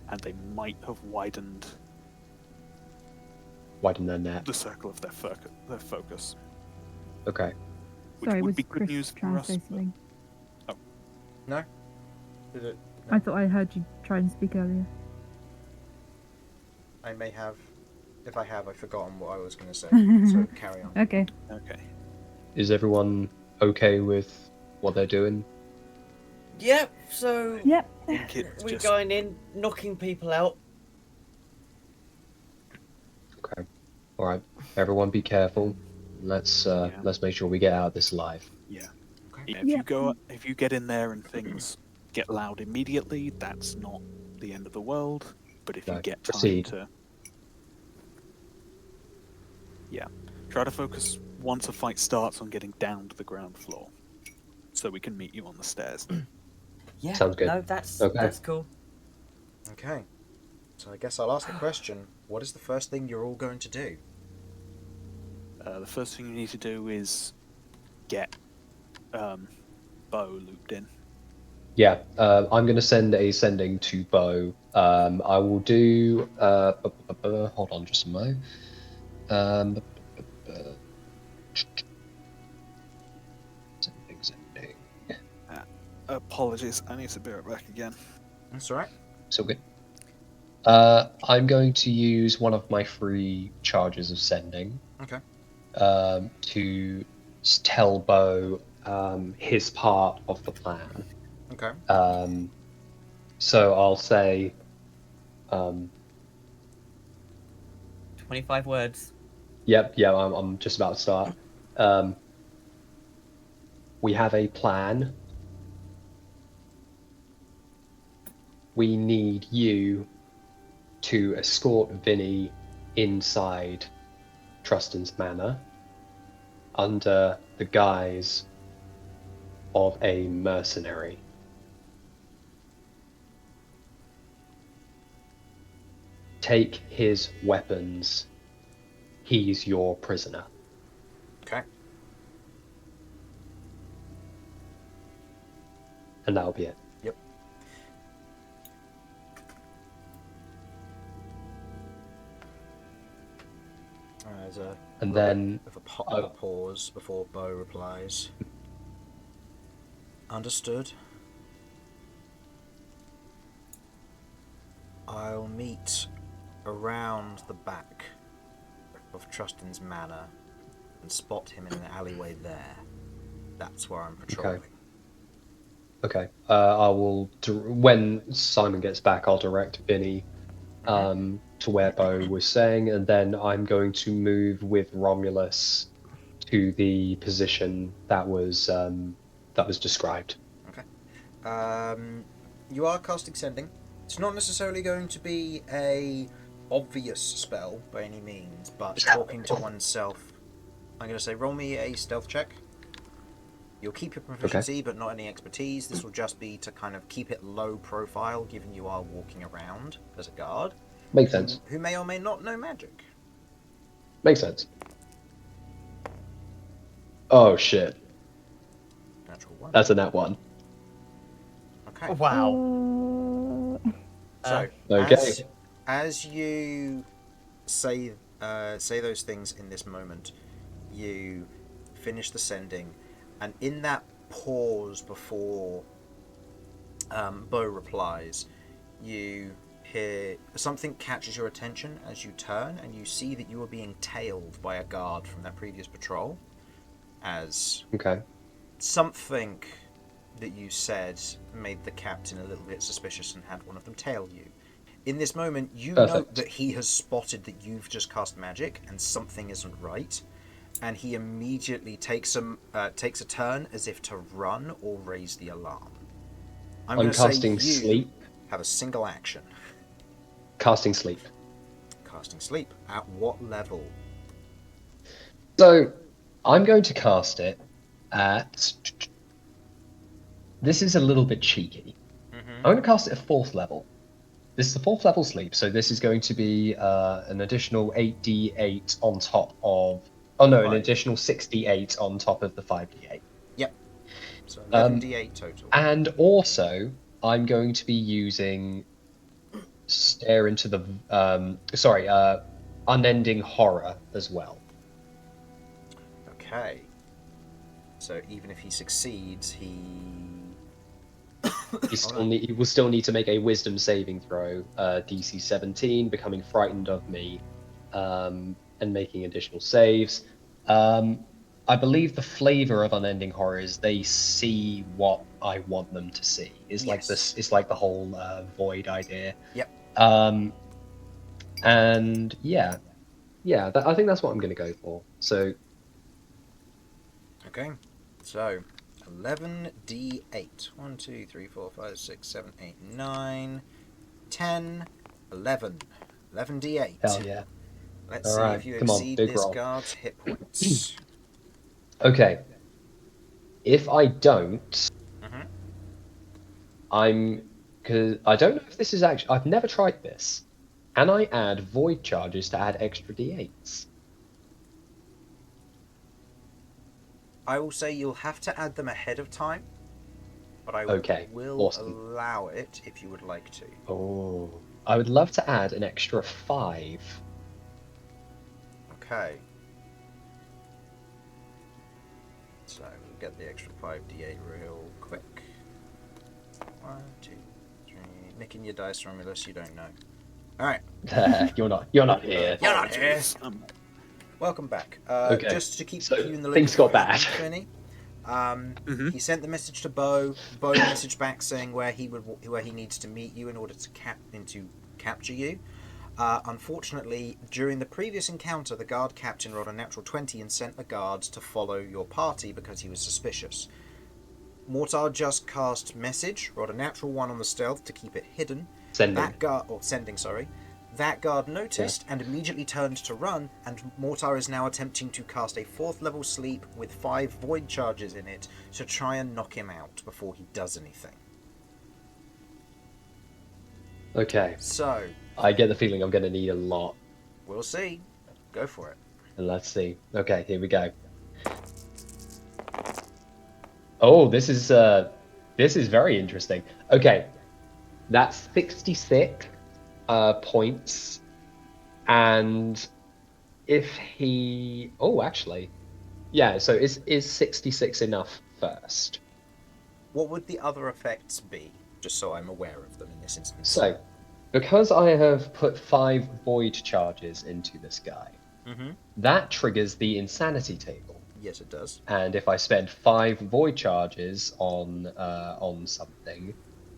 And they might have widened their net. The circle of their focus. Okay. Which would be good news for us. Oh. No? Did it? No. I thought I heard you try and speak earlier. I may have. If I have, I've forgotten what I was going to say. So carry on. Okay. Is everyone okay with what they're doing? Yep, so we're just going in, knocking people out. Okay. Alright. Everyone be careful. Let's make sure we get out of this alive. Yeah. Okay. If you get in there and things get loud immediately, that's not the end of the world. But if you get time to try to focus once a fight starts on getting down to the ground floor, so we can meet you on the stairs. Yeah. Sounds good. No, that's Okay. that's cool. Okay. So I guess I'll ask the question: what is the first thing you're all going to do? The first thing you need to do is get Beau looped in. Yeah, I'm going to send a sending to Beau. I will do. Hold on just a moment. Sending. Apologies, I need to bear it back again. That's all right. So good. I'm going to use one of my free charges of sending. Okay. To tell Beau his part of the plan. Okay. So I'll say, 25 words. Yep, I'm just about to start. We have a plan. We need you to escort Vinny inside Trustin's manor under the guise of a mercenary. Take his weapons. He's your prisoner. Okay. And that'll be it. Yep. There's a And little then bit of a pause before Beau replies. Understood. I'll meet around the back of Trustin's manor and spot him in an alleyway there. That's where I'm patrolling. Okay. I will. When Simon gets back, I'll direct Vinny to where Beau was saying, and then I'm going to move with Romulus to the position that was described. Okay. You are casting Sending. It's not necessarily going to be a obvious spell by any means, but talking to oneself. I'm going to say, roll me a stealth check. You'll keep your proficiency, but not any expertise. This will just be to kind of keep it low profile, given you are walking around as a guard. Makes sense. Who may or may not know magic. Makes sense. Oh shit. Natural one. That's a nat one. Okay. Wow. So, Okay. as you say those things in this moment, you finish the sending, and in that pause before Beau replies, you hear something catches your attention as you turn, and you see that you are being tailed by a guard from that previous patrol. As Okay. something that you said made the captain a little bit suspicious and had one of them tail you. In this moment, you note that he has spotted that you've just cast magic and something isn't right, and he immediately takes a turn as if to run or raise the alarm. I'm going to say casting you sleep. have a single action. Casting sleep. Casting sleep. At what level? So I'm going to cast it at. This is a little bit cheeky. I'm going to cast it at 4th level. This is the 4th level sleep, so this is going to be an additional 8d8 on top of. Oh no, an additional 6d8 on top of the 5d8. Yep. So 11d8 total. And also, I'm going to be using stare into the unending horror as well. Okay. So even if he succeeds, he He will still need to make a wisdom saving throw, DC 17, becoming frightened of me, and making additional saves. I believe the flavor of unending horror is they see what I want them to see. It's like this. It's like the whole void idea. Yep. And yeah, I think that's what I'm going to go for. So. Okay. So 11d8. 1, 2, 3, 4, 5, 6, 7, 8, 9, 10, 11. 11d8. Hell yeah. Let's see if you exceed this guard's hit points. Okay. If I don't, Mhm. because I don't know if this is actually. I've never tried this. Can I add void charges to add extra d8s? I will say you'll have to add them ahead of time, but I Okay, will awesome. allow it if you would like to. Oh, I would love to add an extra 5. Okay. So we'll get the extra 5d8 real quick. 1, 2, 3. Nicking your dice, Romulus, you don't know. Alright. You're not here. You're not here. Um, Welcome back. Okay, Just to keep so you in the loop. things got of what bad. happened, Vinny, Mhm. he sent the message to Beau. Beau messaged back saying where he needs to meet you in order to capture you. Unfortunately, during the previous encounter, the guard captain rolled a natural 20 and sent the guards to follow your party because he was suspicious. Mortar just cast message, rolled a natural 1 on the stealth to keep it hidden. Sending. That guard noticed and immediately turned to run, and Mortar is now attempting to cast a 4th level sleep with 5 void charges in it to try and knock him out before he does anything. Okay. So, I get the feeling I'm going to need a lot. we'll see. Go for it. And let's see. Okay, here we go. Oh, this is very interesting. Okay, that's 66 points, and if he, actually, yeah. So is 66 enough first? What would the other effects be? Just so I'm aware of them in this instance. So, because I have put 5 void charges into this guy, that triggers the insanity table. Yes, it does. And if I spend 5 void charges on something,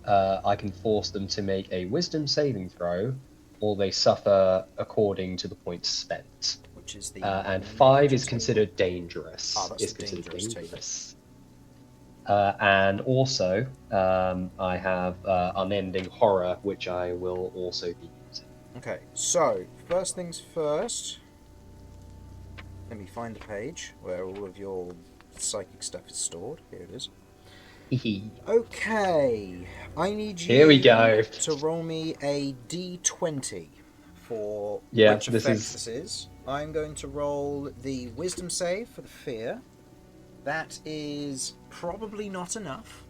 I can force them to make a wisdom saving throw, or they suffer according to the points spent. Which is the and 5 is considered dangerous. Ah, that's the dangerous table. And also, I have unending horror, which I will also be using. Okay, so first things first. Let me find the page where all of your psychic stuff is stored. Here it is. Okay, I need you Here we go. to roll me a d20 for Yeah, which this effect is- this is. I'm going to roll the wisdom save for the fear. That is probably not enough.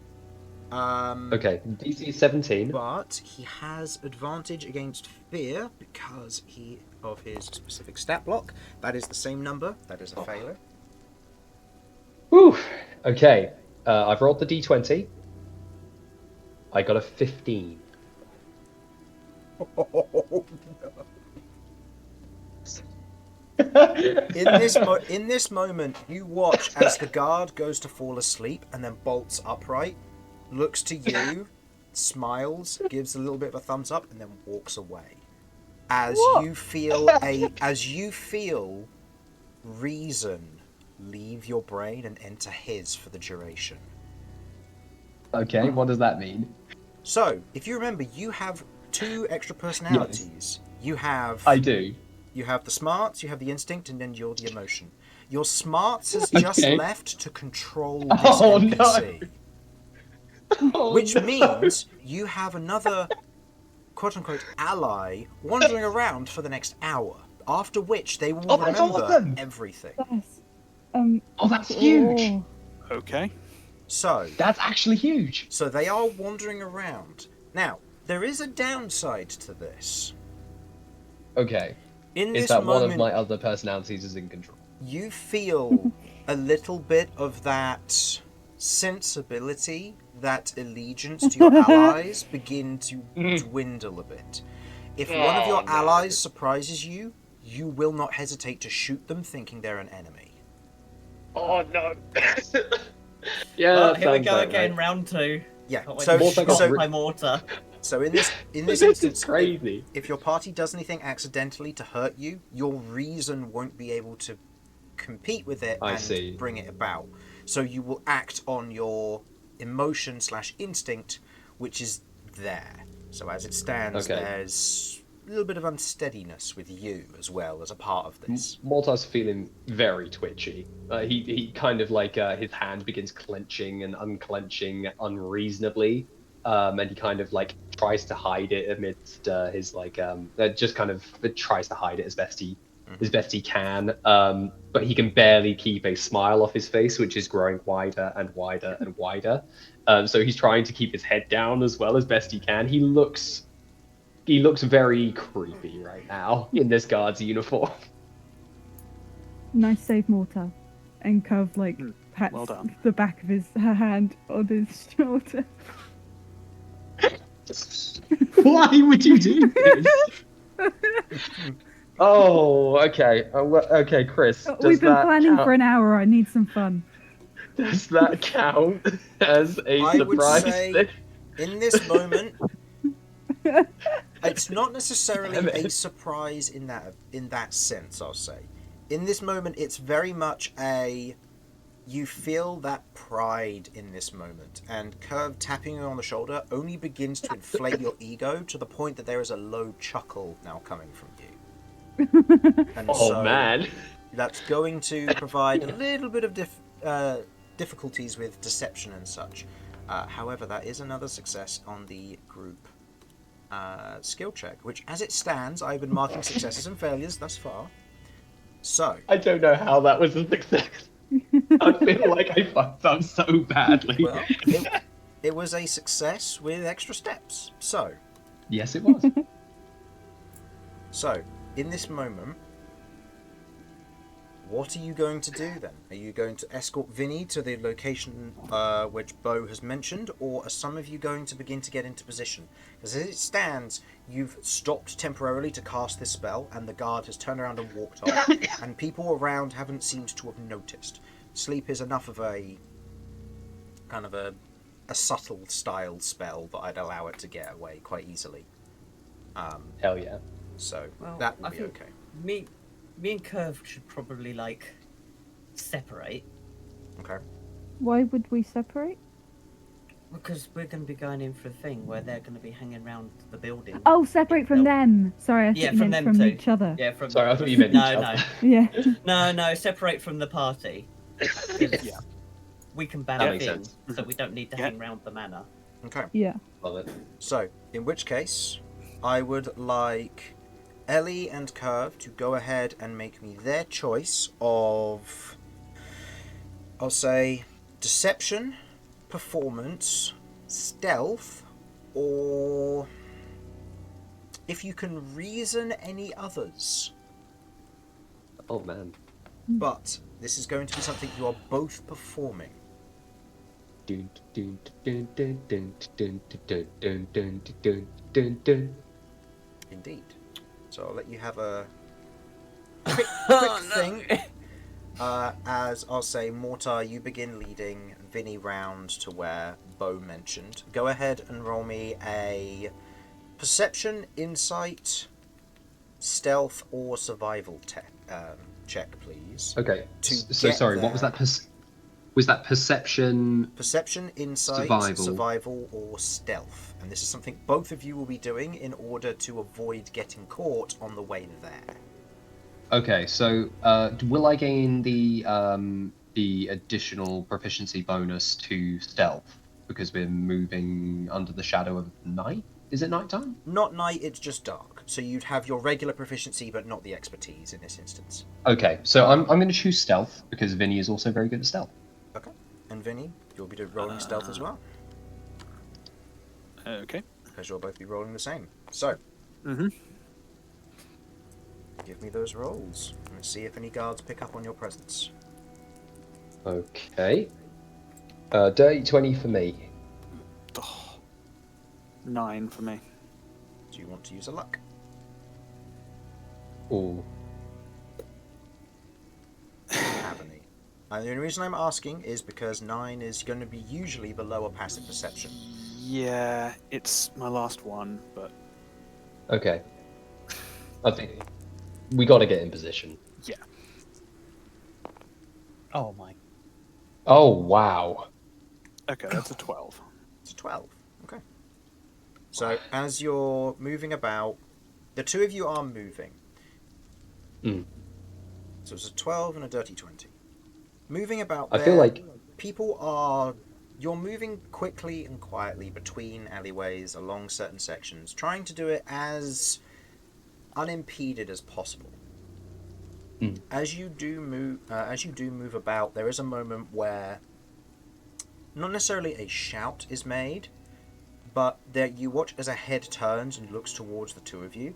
Okay, DC 17. But he has advantage against fear because of his specific stat block. That is the same number. That is a failure. Whew. Okay, I've rolled the d20. I got a 15. In this moment, you watch as the guard goes to fall asleep and then bolts upright, looks to you, smiles, gives a little bit of a thumbs up, and then walks away. As you feel reason leave your brain and enter his for the duration. Okay, what does that mean? So, if you remember, you have 2 extra personalities. You have I do. You have the smarts, you have the instinct, and then you're the emotion. Your smarts has just left to control this NPC. Which means you have another quote-unquote ally wandering around for the next hour, after which they will that's remember awesome. everything. That's huge. Okay. So, That's actually huge. so they are wandering around. Now, there is a downside to this. Okay. In Is this that moment, one of my other personalities is in control? you feel a little bit of that sensibility, that allegiance to your allies begin to dwindle a bit. If one of your allies surprises you, you will not hesitate to shoot them thinking they're an enemy. Oh no. Yeah, Well, that here we sounds go about again, right. round 2. Yeah, Can't wait so, to Mortar shoot got my mortar. so in this This instance, is crazy. if your party does anything accidentally to hurt you, your reason won't be able to compete with it I and see. bring it about. So you will act on your emotion/instinct, which is there. So as it stands, Okay. there's little bit of unsteadiness with you as well as a part of this. Mortar's feeling very twitchy. He kind of like his hand begins clenching and unclenching unreasonably, and he kind of like tries to hide it amidst his like just kind of tries to hide it as best he can. But he can barely keep a smile off his face, which is growing wider and wider and wider. So he's trying to keep his head down as well as best he can. He looks very creepy right now in this guard's uniform. Nice save, Mortar. And Kirv like pats well done. the back of her hand on his shoulder. Why would you do this? Oh, okay. Okay, Chris. We've been planning for an hour. I need some fun. Does that count as a I would surprise? say, in this moment, it's not necessarily a surprise in that sense, I'll say. In this moment, it's very much you feel that pride in this moment, and Kirv tapping you on the shoulder only begins to inflate your ego to the point that there is a low chuckle now coming from you. And so man. that's going to provide a little bit of difficulties with deception and such. However, that is another success on the group skill check, which, as it stands, I've been marking successes and failures thus far. So I don't know how that was a success. I feel like I fucked up so badly. well, it was a success with extra steps. So Yes, it was. So, in this moment, what are you going to do then? Are you going to escort Vinny to the location which Beau has mentioned, or are some of you going to begin to get into position? Because as it stands, you've stopped temporarily to cast this spell, and the guard has turned around and walked off, and people around haven't seemed to have noticed. Sleep is enough of a kind of a subtle style spell that I'd allow it to get away quite easily. Hell yeah. So Well, that would I be think okay. Me and Kirv should probably like separate Okay. Why would we separate? because we're going to be going in for a thing where they're going to be hanging around the building. Oh, separate from them. Sorry, I thought Yeah, you from meant them from too. each other. Yeah, from Sorry, I thought you meant no, each no, other. Yeah. no, separate from the party. 'Cause Yeah. we can That ban makes in, sense. so we don't need to Yeah. hang around the manor. Okay. Yeah. Love it. So, in which case, I would like Ellie and Kirv to go ahead and make me their choice of, I'll say, deception, performance, stealth, or if you can reason any others. Oh man. But this is going to be something you are both performing. Dun, dun, dun, dun, dun, dun, dun, dun, dun, dun, dun, dun. Indeed. So I'll let you have a quick thing. As I'll say, Mortar, you begin leading Vinny round to where Beau mentioned. Go ahead and roll me a perception, insight, stealth, or survival check, please. Okay. To So get sorry, what was there. that? Was that perception? Perception, insight, survival, or stealth. And this is something both of you will be doing in order to avoid getting caught on the way there. Okay, so will I gain the additional proficiency bonus to stealth because we're moving under the shadow of night? Is it nighttime? Not night, it's just dark. So you'd have your regular proficiency, but not the expertise in this instance. Okay, so I'm going to choose stealth because Vinny is also very good at stealth. Okay. And Vinny, you'll be rolling stealth as well, Okay. because you'll both be rolling the same. So, Mm-hmm. give me those rolls. Let's see if any guards pick up on your presence. Okay. Dirty 20 for me. 9 for me. Do you want to use a luck? Ooh. Have any? And the only reason I'm asking is because 9 is going to be usually the lower passive perception. Yeah, it's my last one, but Okay. I think we got to get in position. yeah. Oh my! Oh, wow. Okay, that's a 12. It's a 12. Okay. So as you're moving about, The two of you are moving. Mm. So it's a 12 and a dirty 20. Moving about I there, feel like people are... You're moving quickly and quietly between alleyways along certain sections, trying to do it as unimpeded as possible. Mm. As you do move about, there is a moment where not necessarily a shout is made, but there you watch as a head turns and looks towards the two of you,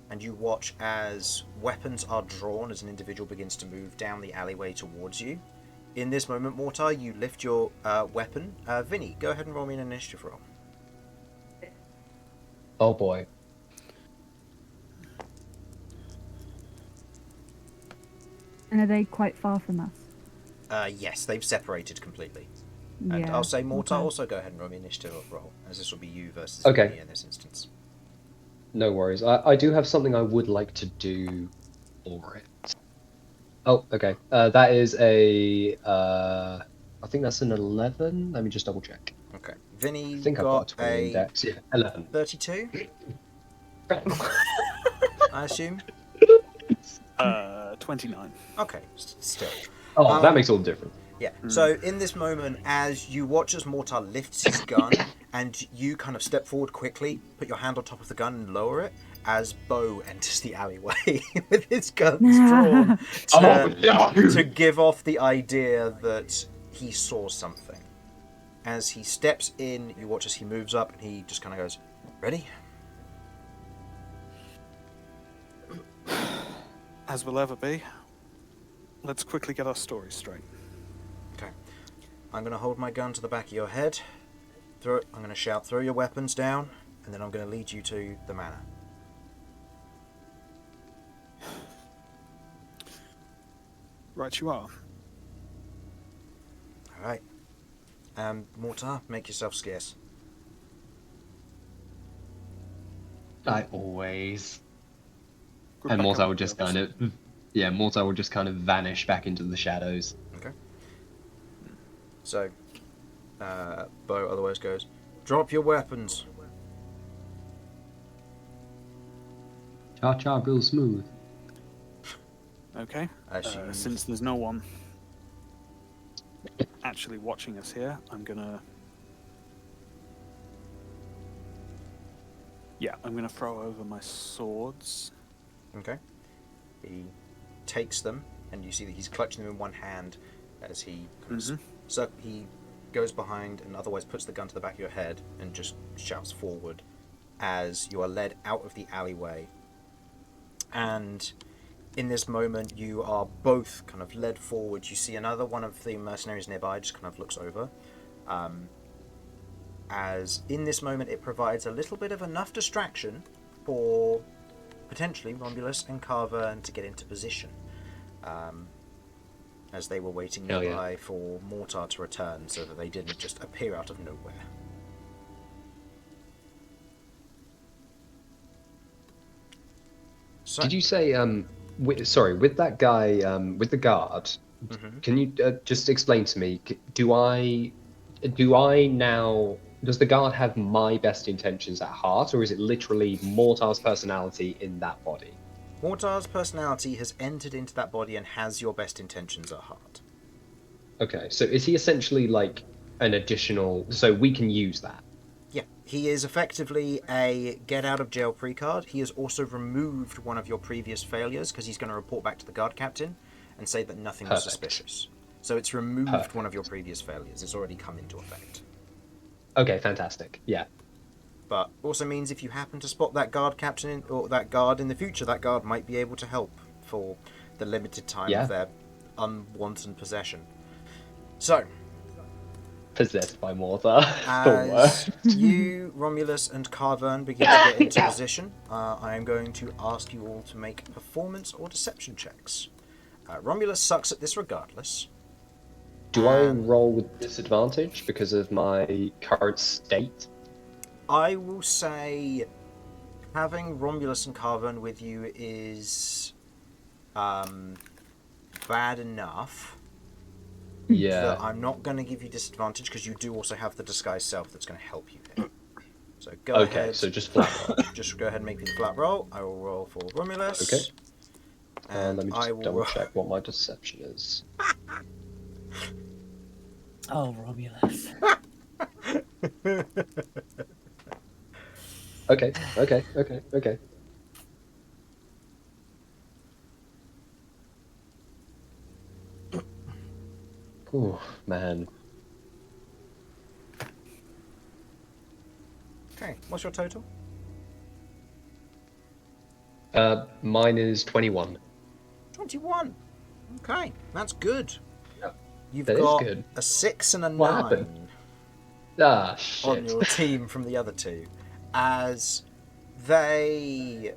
and you watch as weapons are drawn as an individual begins to move down the alleyway towards you. In this moment, Mortar, you lift your weapon. Vinny, go ahead and roll me an initiative roll. oh boy. And are they quite far from us? Yes, they've separated completely. And Yeah. I'll say, Mortar, okay. also go ahead and roll me an initiative roll, as this will be you versus Okay. Vinny in this instance. No worries. I do have something I would like to do for it. Oh, okay. That is a I think that's an 11. Let me just double check. Okay. Vinny I think I've got a got 20 a index. Yeah, 11. 32, I assume? 29. Okay, still. Oh, that makes all the difference. Yeah, so in this moment, as you watch as Mortar lifts his gun, and you kind of step forward quickly, put your hand on top of the gun and lower it, as Beau enters the alleyway with his guns drawn to give off the idea that he saw something. As he steps in, you watch as he moves up, and he just kind of goes, "Ready?" As will ever be. Let's quickly get our story straight. Okay. I'm going to hold my gun to the back of your head. I'm going to shout, "Throw your weapons down," and then I'm going to lead you to the manor. Right you are. Alright. Mortar, make yourself scarce. I always. Group And back Mortar up will with just the others. kind of, yeah, Mortar will just kind of vanish back into the shadows. Okay. So, Beau otherwise goes, "Drop your weapons." Cha cha, real smooth. Okay. As you... Since there's no one actually watching us here, I'm gonna throw over my swords. Okay. He takes them, and you see that he's clutching them in one hand as he so he goes behind and otherwise puts the gun to the back of your head and just shouts forward as you are led out of the alleyway. And in this moment, you are both kind of led forward. You see another one of the mercenaries nearby just kind of looks over. As in this moment, it provides a little bit of enough distraction for potentially Romulus and Carver to get into position. As they were waiting nearby for Mortar to return so that they didn't just appear out of nowhere. So, Did you say, with that guy, with the guard, can you just explain to me, does the guard have my best intentions at heart, or is it literally Mortar's personality in that body? Mortar's personality has entered into that body and has your best intentions at heart. Okay, so is he essentially like an additional, so we can use that? Yeah, he is effectively a get-out-of-jail precard. He has also removed one of your previous failures because he's going to report back to the guard captain and say that nothing was suspicious. So it's removed one of your previous failures. It's already come into effect. Okay, fantastic. Yeah. But also means if you happen to spot that guard captain or that guard in the future, that guard might be able to help for the limited time of their unwanted possession. So, possessed by Mortar. as you, Romulus, and Carvern begin to get into position, I am going to ask you all to make performance or deception checks. Romulus sucks at this regardless. Do I roll with disadvantage because of my current state? I will say having Romulus and Carvern with you is bad enough. Yeah. That I'm not going to give you disadvantage because you do also have the disguised self that's going to help you here. So go Okay, ahead. so just flat roll. Just go ahead and make me the flat roll. I will roll for Romulus. Okay. And Let me I just will double check what my deception is. Oh, Romulus. Okay. Oh, man. Okay, what's your total? Mine is 21. 21. Okay, that's good. Yep, You've that is got good. a 6 and a What 9 happened? Ah, on shit. your team from the other two, as they...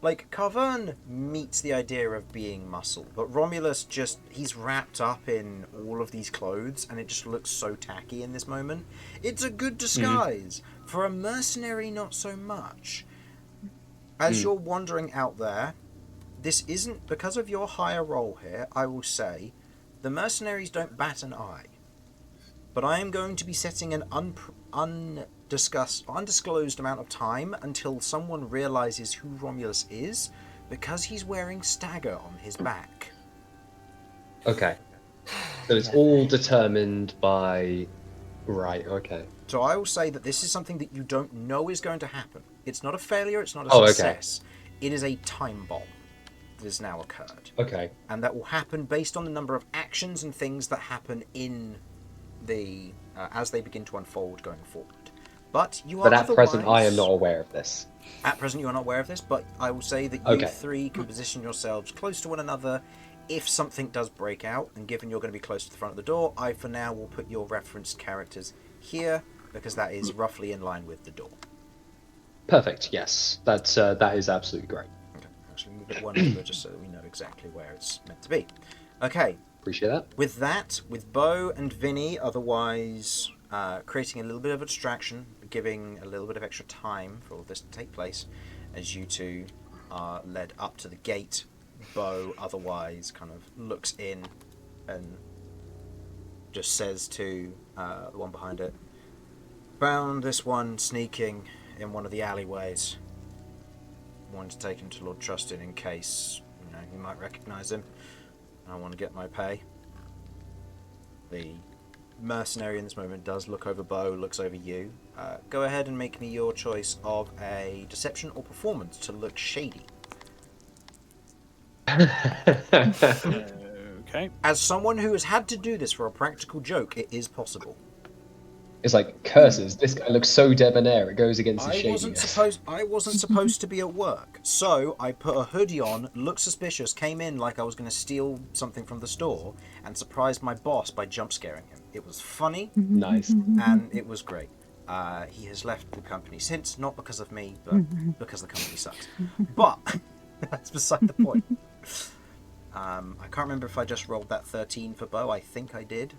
Like, Carvern meets the idea of being muscle, but Romulus just, he's wrapped up in all of these clothes, and it just looks so tacky in this moment. It's a good disguise. For a mercenary, not so much. As you're wandering out there, this isn't, because of your higher role here, I will say, the mercenaries don't bat an eye. But I am going to be setting an undisclosed amount of time until someone realizes who Romulus is, because he's wearing stagger on his back. Okay. So it's all determined by... Right, okay. So I will say that this is something that you don't know is going to happen. It's not a failure, it's not a Oh, okay. success. It is a time bomb that has now occurred. Okay. And that will happen based on the number of actions and things that happen in the as they begin to unfold going forward. But you are But at present, I am not aware of this. At present, you are not aware of this, but I will say that you three can position yourselves close to one another if something does break out, and given you're going to be close to the front of the door, I for now will put your referenced characters here, because that is roughly in line with the door. Perfect, yes. That is absolutely great. Okay, actually move it one over just so that we know exactly where it's meant to be. Okay. Appreciate that. With that, with Beau and Vinny otherwise creating a little bit of a distraction, giving a little bit of extra time for all this to take place, as you two are led up to the gate, Beau otherwise kind of looks in and just says to the one behind it, "Found this one sneaking in one of the alleyways. Wanted to take him to Lord Trustin in case, you might recognise him. I want to get my pay." The mercenary in this moment does look over Beau, looks over you. Go ahead and make me your choice of a deception or performance to look shady. Okay. As someone who has had to do this for a practical joke, it is possible. It's like, curses, this guy looks so debonair, it goes against his I shadiness. wasn't supposed to be at work, so I put a hoodie on, looked suspicious, came in like I was going to steal something from the store, and surprised my boss by jump scaring him. It was funny. Nice. And it was great. He has left the company since, not because of me, but because the company sucks. But that's beside the point. I can't remember if I just rolled that 13 for Beau. I think I did.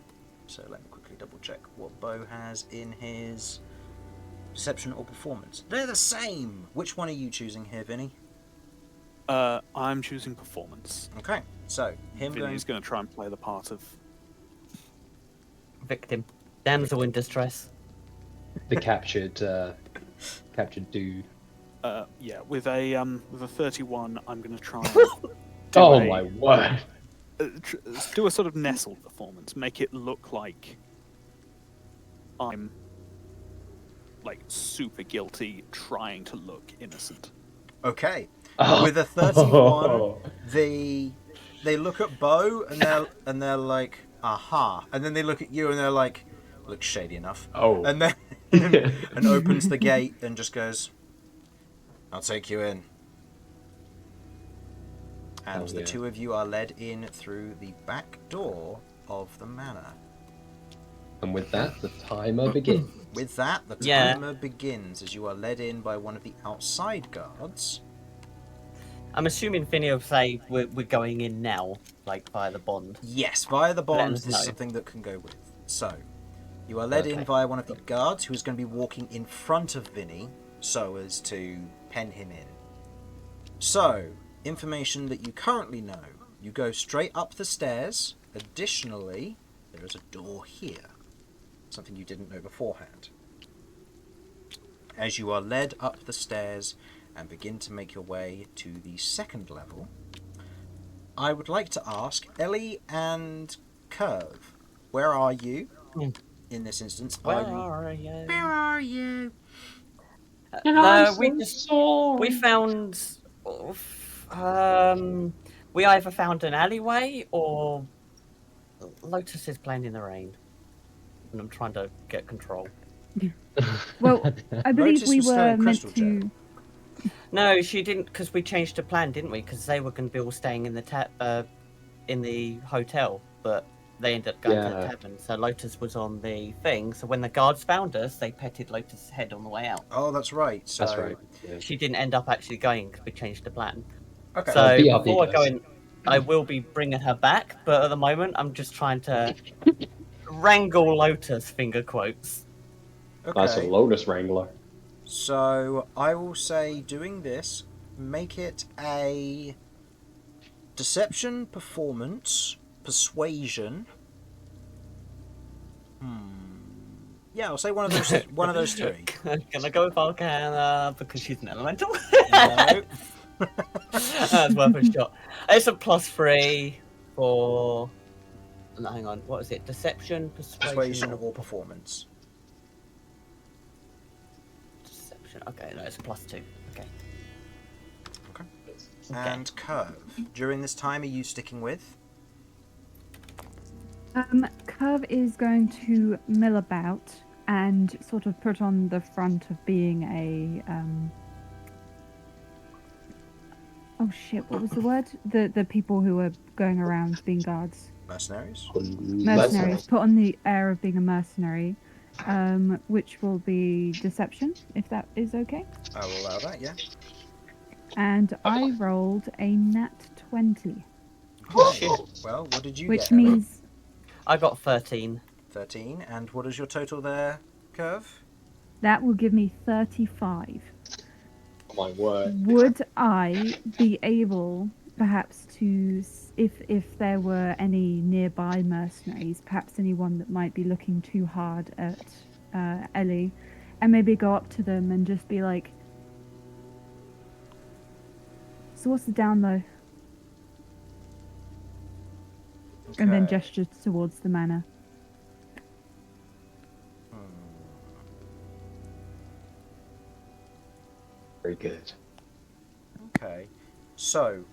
So let me quickly double check what Beau has in his deception or performance. They're the same! Which one are you choosing here, Vinny? I'm choosing performance. Okay, so Vinny's going to try and play the part of Victim. Damsel in distress. The captured dude. Yeah, with a 31, I'm going to try and Oh my word. do a sort of nestled performance. Make it look like I'm like super guilty, trying to look innocent. Okay. With a 31, they look at Beau and they're like, aha. And then they look at you and they're like, looks shady enough. Oh. And then and opens the gate and just goes, "I'll take you in." And the two of you are led in through the back door of the manor. And with that, the timer begins. With that, the timer begins as you are led in by one of the outside guards. I'm assuming Vinny will say we're going in now, like via the bond. Yes, via the bond, this know. is something that can go with. So, you are led in via one of the guards who is going to be walking in front of Vinny so as to pen him in. So, information that you currently know. You go straight up the stairs. Additionally, there is a door here. Something you didn't know beforehand. as you are led up the stairs and begin to make your way to the second level, I would like to ask Ellie and Kirv, where are you in this instance? Where are you? Where are you? We found. We either found an alleyway or Lotus is playing in the rain, and I'm trying to get control. Well, I believe Lotus we was still were in meant Crystal to. No, she didn't, because we changed the plan, didn't we? Because they were going to be all staying in the hotel, but they ended up going to the Yeah. tavern. So Lotus was on the thing. So when the guards found us, they petted Lotus' head on the way out. Oh, that's right. So, That's right. Yeah. She didn't end up actually going because we changed the plan. Okay. So BRB before I does. go in, I will be bringing her back, but at the moment, I'm just trying to wrangle Lotus, finger quotes. That's a Okay. Lotus Wrangler. So I will say, doing this, make it a deception, performance, persuasion. Yeah, I'll say one of those. One of those three. Can I go with Arcana because she's an elemental? No. That's worth a shot. It's a +3 for. No, hang on. What is it? Deception, Persuasion or performance. Deception. Okay, no, it's a +2. Okay. And Kirv, during this time, are you sticking with? Kirv is going to mill about and sort of put on the front of being a. Oh shit! What was the word? The people who are going around being guards. Mercenaries? Mercenaries. Put on the air of being a mercenary, which will be deception, if that is okay. I will allow that, yeah. And I rolled a nat 20, Okay. Well, what did you which get? means I got 13. 13. And what is your total there, Kirv? that will give me 35. Oh my word. Would I be able, perhaps, to, if there were any nearby mercenaries, perhaps anyone that might be looking too hard at Ellie, and maybe go up to them and just be like, "So what's the down low?" And then Okay. gesture towards the manor. Very good. Okay. So,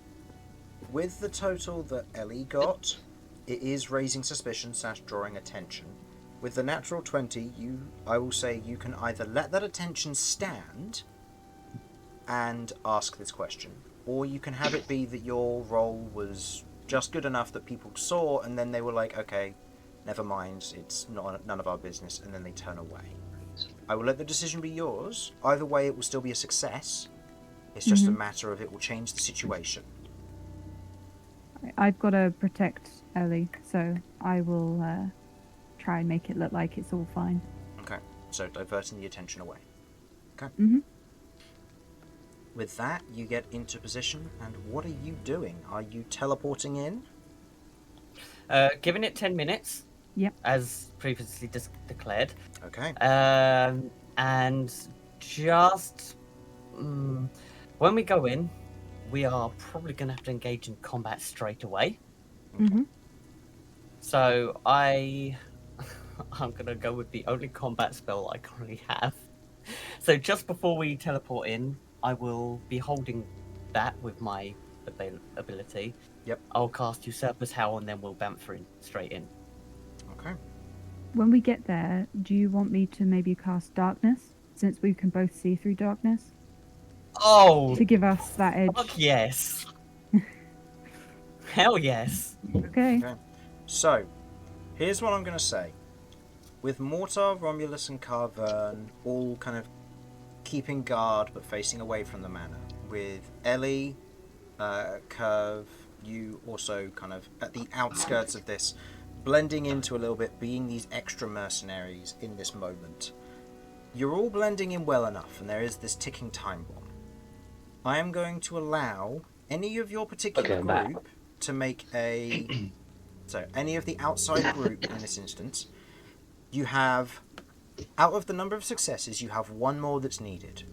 with the total that Ellie got, it is raising suspicion / drawing attention. With the natural 20, I will say you can either let that attention stand and ask this question, or you can have it be that your roll was just good enough that people saw, and then they were like, okay, never mind, it's none of our business, and then they turn away. I will let the decision be yours. Either way, it will still be a success. It's just a matter of it will change the situation. I've got to protect Ellie, so I will try and make it look like it's all fine. Okay, so diverting the attention away. Okay. Mhm. With that, you get into position, and what are you doing? Are you teleporting in? Giving it 10 minutes. Yep. As previously declared. Okay. And just when we go in, we are probably going to have to engage in combat straight away. Mhm. So I'm going to go with the only combat spell I currently have. So just before we teleport in, I will be holding that with my ability. Yep. I'll cast Usurper's Howl and then we'll bamfer in straight in. Okay. When we get there, do you want me to maybe cast darkness, since we can both see through darkness, Oh, to give us that edge? fuck yes. Hell yes. Okay. Okay. So, here's what I'm going to say. With Mortar, Romulus, and Carvern all kind of keeping guard but facing away from the manor, with Ellie, Kirv, you also kind of at the outskirts of this, blending into a little bit, being these extra mercenaries in this moment. You're all blending in well enough, and there is this ticking time bomb. I am going to allow any of your particular Okay, I'm back. group to make a... So, any of the outside group in this instance, you have Out of the number of successes, you have one more that's needed.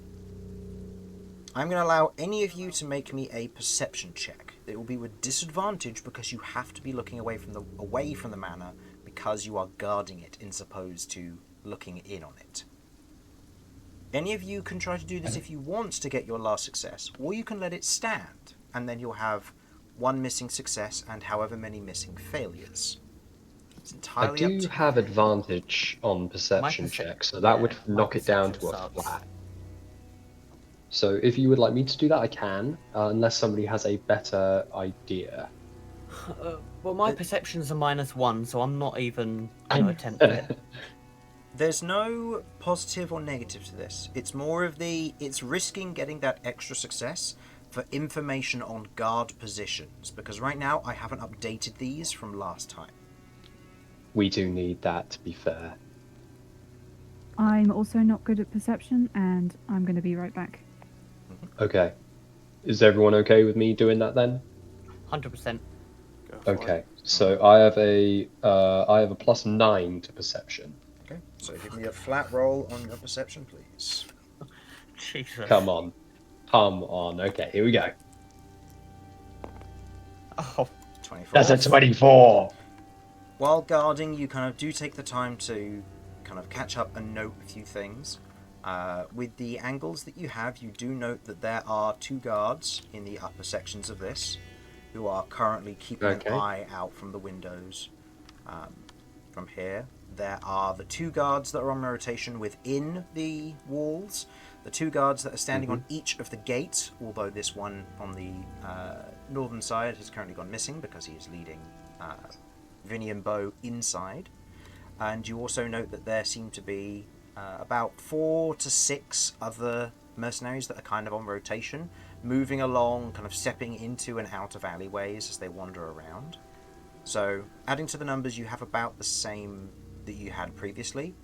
I'm going to allow any of you to make me a perception check. It will be with disadvantage because you have to be looking away from the manor because you are guarding it, as opposed to looking in on it. Any of you can try to do this if you want to get your last success, or you can let it stand, and then you'll have one missing success and however many missing failures. It's entirely up to you. have advantage on perception checks, so that would knock it down to a flat. So if you would like me to do that, I can, unless somebody has a better idea. Well, my perception's a -1, so I'm not even going to attempt it. There's no positive or negative to this. It's more of it's risking getting that extra success for information on guard positions, because right now I haven't updated these from last time. We do need that, to be fair. I'm also not good at perception, and I'm going to be right back. Okay. Is everyone okay with me doing that then? 100%. Okay. So I have a +9 to perception. Okay, so give me a flat roll on your perception, please. Jesus. Come on. Okay, here we go. Oh, 24. That's a 24. While guarding, you kind of do take the time to kind of catch up and note a few things. With the angles that you have, you do note that there are 2 guards in the upper sections of this who are currently keeping an eye out from the windows. From here, there are the 2 guards that are on rotation within the walls, the 2 guards that are standing on each of the gates, although this one on the northern side has currently gone missing because he is leading Vinny and Beau inside. And you also note that there seem to be about 4 to 6 other mercenaries that are kind of on rotation, moving along, kind of stepping into and out of alleyways as they wander around. So, adding to the numbers, you have about the same that you had previously.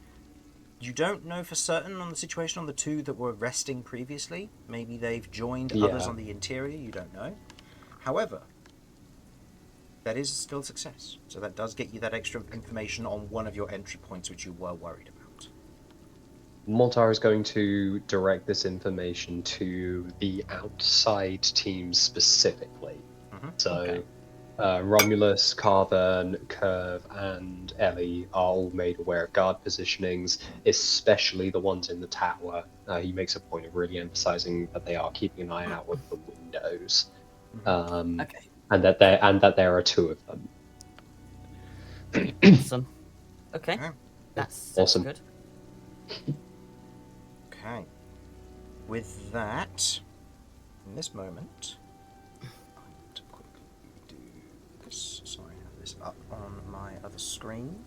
You don't know for certain on the situation on the 2 that were resting previously. Maybe they've joined others on the interior, you don't know. However, that is still a success. So that does get you that extra information on one of your entry points which you were worried about. Mortar is going to direct this information to the outside teams specifically. So Romulus, Carvern, Kirv, and Ellie are all made aware of guard positionings, especially the ones in the tower. He makes a point of really emphasizing that they are keeping an eye out of the windows, and that there are 2 of them. Awesome. Okay, that's awesome. Good. Okay. With that, in this moment, I'm going to quickly do this so I have this up on my other screen.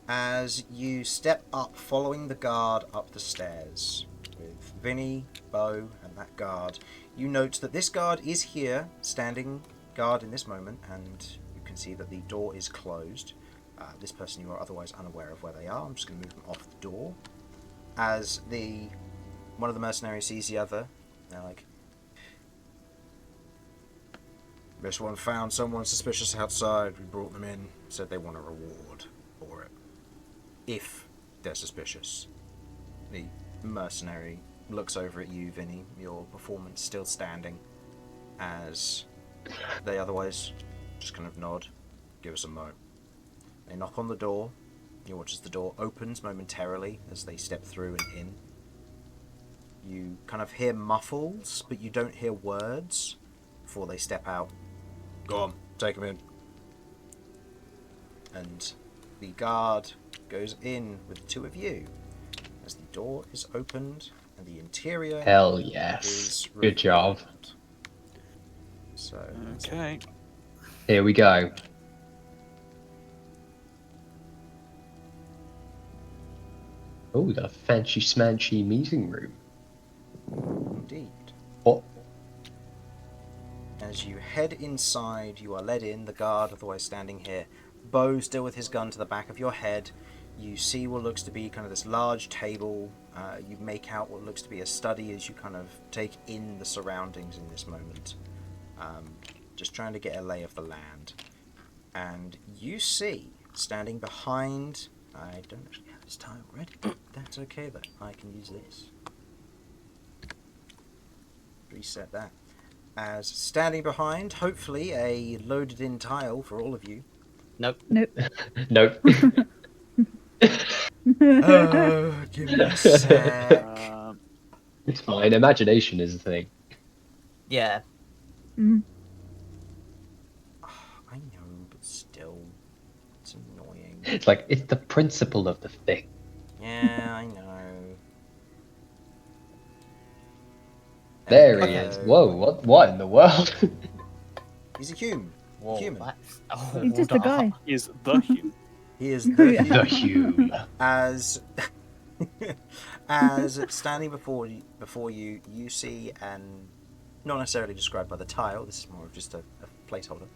As you step up, following the guard up the stairs with Vinny, Beau, and that guard, you note that this guard is here, standing guard in this moment, and you can see that the door is closed. This person you are otherwise unaware of where they are. I'm just going to move them off the door. As one of the mercenaries sees the other, they're like, "This one found someone suspicious outside. We brought them in. Said they want a reward for it. If they're suspicious." The mercenary looks over at you, Vinny, your performance still standing, as they otherwise just kind of nod, give us a mo. They knock on the door. You watch as the door opens momentarily as they step through and in. You kind of hear muffles, but you don't hear words before they step out. "Go on, take them in." And the guard goes in with the 2 of you as the door is opened and the interior Hell yes. is Good job. So, Okay. Here we go. Oh, the fancy smanchy meeting room. indeed. What? As you head inside, you are led in, the guard otherwise standing here. Beau still with his gun to the back of your head. You see what looks to be kind of this large table. You make out what looks to be a study as you kind of take in the surroundings in this moment. Just trying to get a lay of the land. And you see, standing behind... I don't actually have this tile ready. That's okay then. I can use this. Reset that. As standing behind, hopefully, a loaded in tile for all of you. Nope. Nope. Nope. Oh, give me a sec. It's fine. Imagination is the thing. Yeah. Mm. I know, but still, it's annoying. It's like, it's the principle of the thing. Yeah, I know. There he is. Whoa, what in the world? He's a human. Whoa, Human. that's... He's just a guy. Is the human. He is the Yeah. The Hume. as as standing before you, you see, and not necessarily described by the tile. This is more of just a placeholder.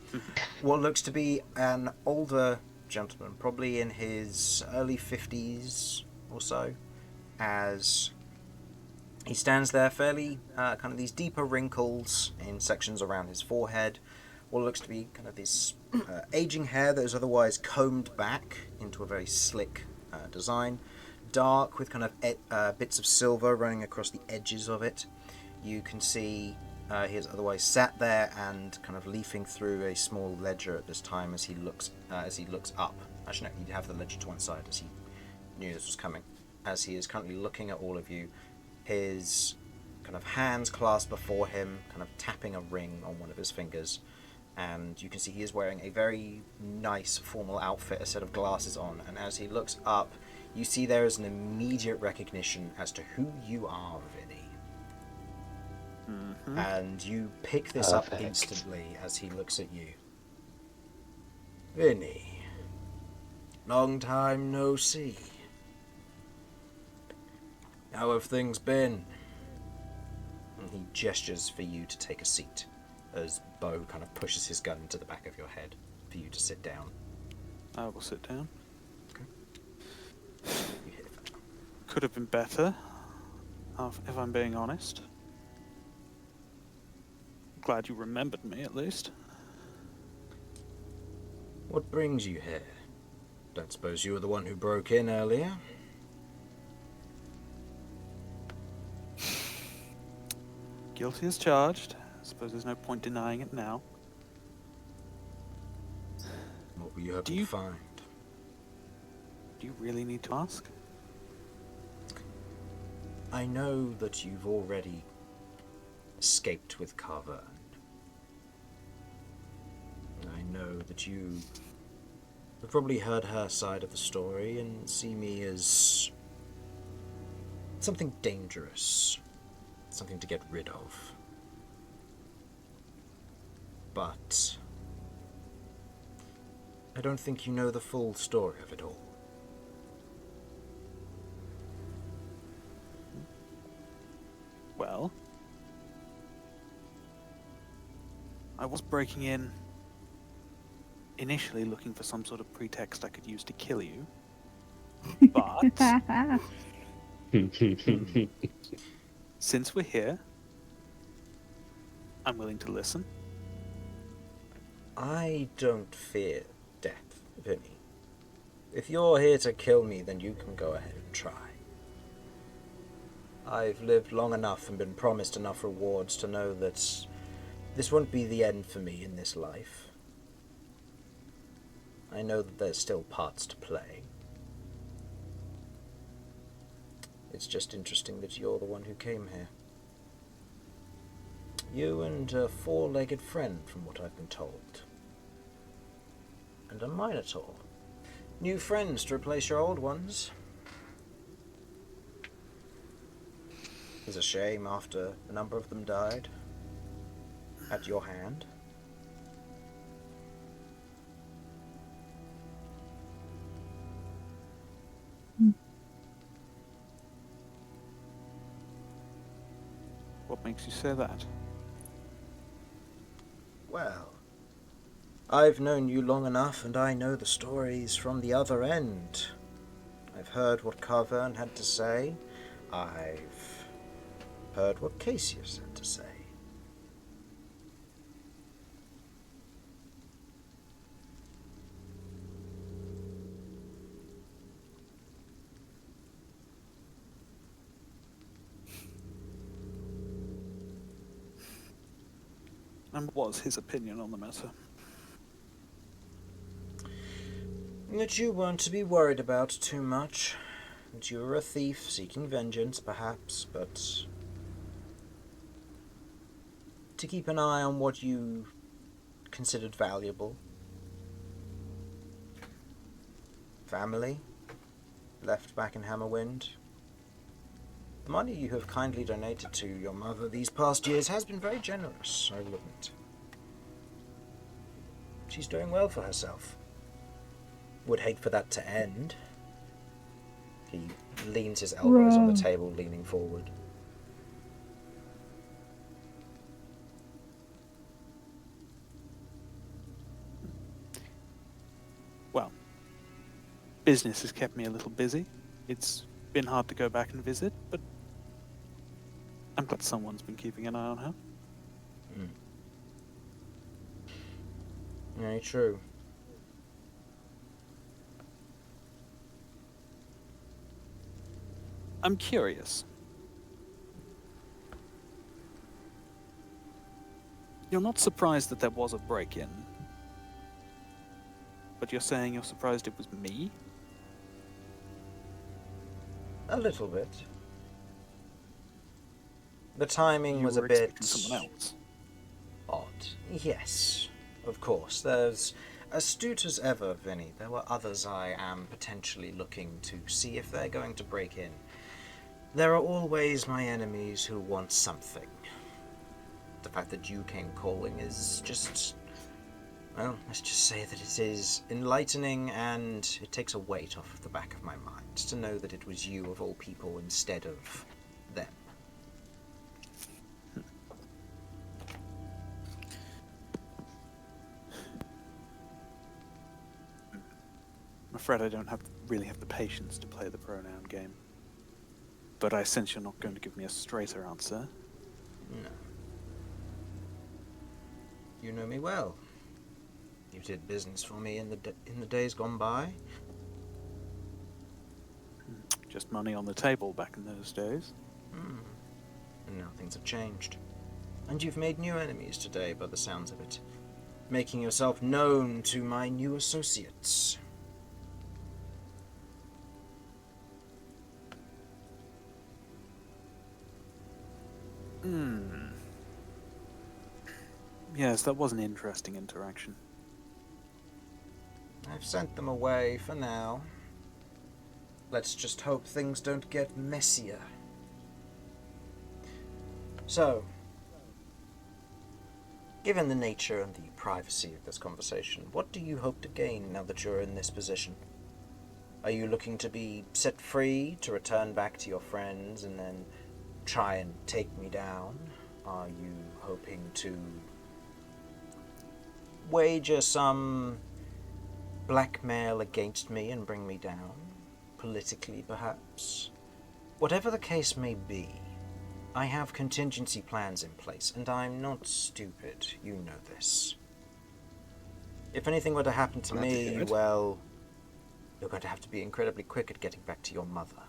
What looks to be an older gentleman, probably in his early 50s or so, as he stands there, fairly kind of these deeper wrinkles in sections around his forehead. What looks to be kind of this aging hair that is otherwise combed back into a very slick design. Dark with kind of bits of silver running across the edges of it. You can see he is otherwise sat there and kind of leafing through a small ledger at this time as he looks up. Actually, no, he'd have the ledger to one side as he knew this was coming. As he is currently looking at all of you, his kind of hands clasped before him, kind of tapping a ring on one of his fingers. And you can see he is wearing a very nice formal outfit, a set of glasses on. And as he looks up, you see there is an immediate recognition as to who you are, Vinny. Mm-hmm. And you pick this up Perfect. instantly as he looks at you. Vinny, long time no see. How have things been? And he gestures for you to take a seat as Beau kind of pushes his gun into the back of your head for you to sit down. I will sit down. You hear that. Could have been better, if I'm being honest. Glad you remembered me, at least. What brings you here? Don't suppose you were the one who broke in earlier? Guilty as charged. I suppose there's no point denying it now. What were you hoping you- to find? Do you really need to ask? I know that you've already escaped with Carver. I know that you have probably heard her side of the story and see me as something dangerous, something to get rid of. But I don't think you know the full story of it all. Well, I was breaking in initially looking for some sort of pretext I could use to kill you. But since we're here, I'm willing to listen. I don't fear death, Vinny. If you're here to kill me, then you can go ahead and try. I've lived long enough and been promised enough rewards to know that this won't be the end for me in this life. I know that there's still parts to play. It's just interesting that you're the one who came here. You and a four-legged friend, from what I've been told. And a Minotaur. New friends to replace your old ones. It's a shame after a number of them died. At your hand. What makes you say that? Well, I've known you long enough and I know the stories from the other end. I've heard what Carvern had to say. I've heard what Cassius had to say. And what was his opinion on the matter? That you weren't to be worried about too much. That you were a thief seeking vengeance, perhaps, but to keep an eye on what you considered valuable. Family, left back in Hammerwind. The money you have kindly donated to your mother these past years has been very generous, I will admit. She's doing well for herself. Would hate for that to end. He leans his elbows on the table, leaning forward. Well, business has kept me a little busy. It's been hard to go back and visit, but I'm glad someone's been keeping an eye on her. Very true. I'm curious. You're not surprised that there was a break-in, but you're saying you're surprised it was me? A little bit. The timing You was a were bit expecting someone else. odd. Yes, of course. There's astute as ever, Vinny. There were others I am potentially looking to see if they're going to break in. There are always my enemies who want something. The fact that you came calling is just, well, let's just say that it is enlightening, and it takes a weight off of the back of my mind to know that it was you of all people instead of them. I'm afraid I don't really have the patience to play the pronoun game. But I sense you're not going to give me a straighter answer. No. You know me well. You did business for me in the days gone by. Just money on the table back in those days. And now things have changed. And you've made new enemies today, by the sounds of it. Making yourself known to my new associates. Yes, that was an interesting interaction. I've sent them away for now. Let's just hope things don't get messier. So, given the nature and the privacy of this conversation, what do you hope to gain now that you're in this position? Are you looking to be set free, to return back to your friends and then try and take me down? Are you hoping to wager some blackmail against me and bring me down? Politically, perhaps? Whatever the case may be, I have contingency plans in place, and I'm not stupid. You know this. If anything were to happen to me, well, you're going to have to be incredibly quick at getting back to your mother.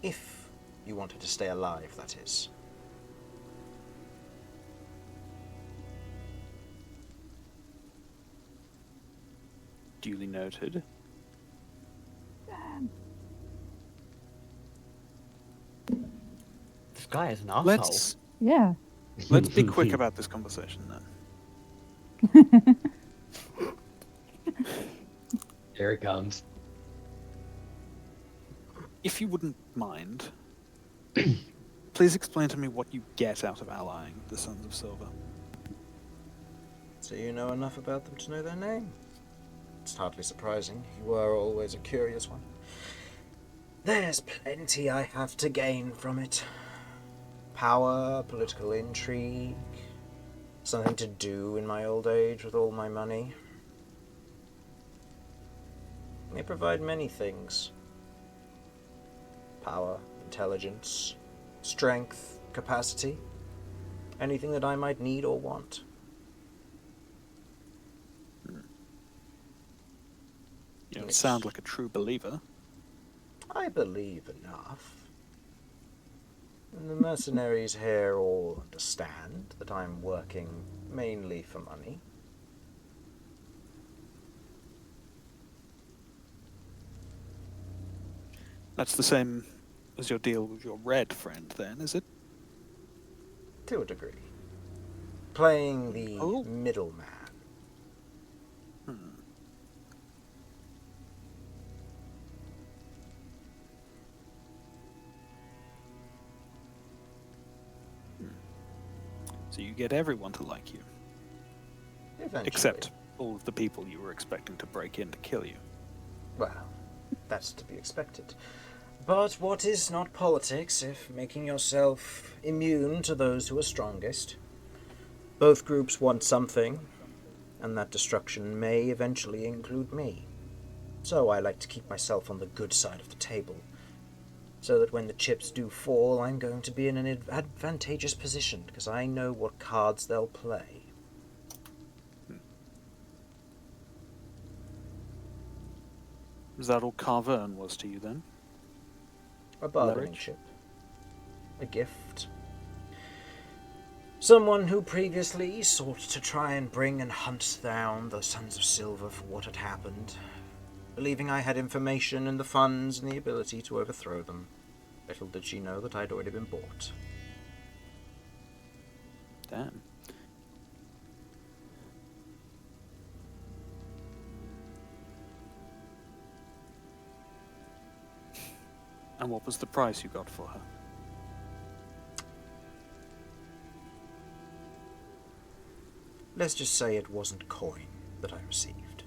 If you wanted to stay alive, that is. Duly noted. This guy is an arsehole. Let's be quick about this conversation then. Here it comes. If you wouldn't mind, please explain to me what you get out of allying the Sons of Silver. So you know enough about them to know their name? It's hardly surprising. You were always a curious one. There's plenty I have to gain from it. Power, political intrigue, something to do in my old age with all my money. They provide many things. Power, intelligence, strength, capacity. Anything that I might need or want. You don't sound like a true believer. I believe enough. And the mercenaries here all understand that I'm working mainly for money. That's the same as your deal with your red friend, then, is it? To a degree. Playing the Oh. middleman. So you get everyone to like you, Eventually. except all of the people you were expecting to break in to kill you. Well, that's to be expected. But what is not politics if making yourself immune to those who are strongest? Both groups want something, and that destruction may eventually include me. So I like to keep myself on the good side of the table, so that when the chips do fall, I'm going to be in an advantageous position, because I know what cards they'll play. Is that all Carverne was to you, then? A bargaining Leverage? chip. A gift. Someone who previously sought to try and bring and hunt down the Sons of Silver for what had happened, believing I had information and the funds and the ability to overthrow them. Little did she know that I'd already been bought. Damn. And what was the price you got for her? Let's just say it wasn't coin that I received.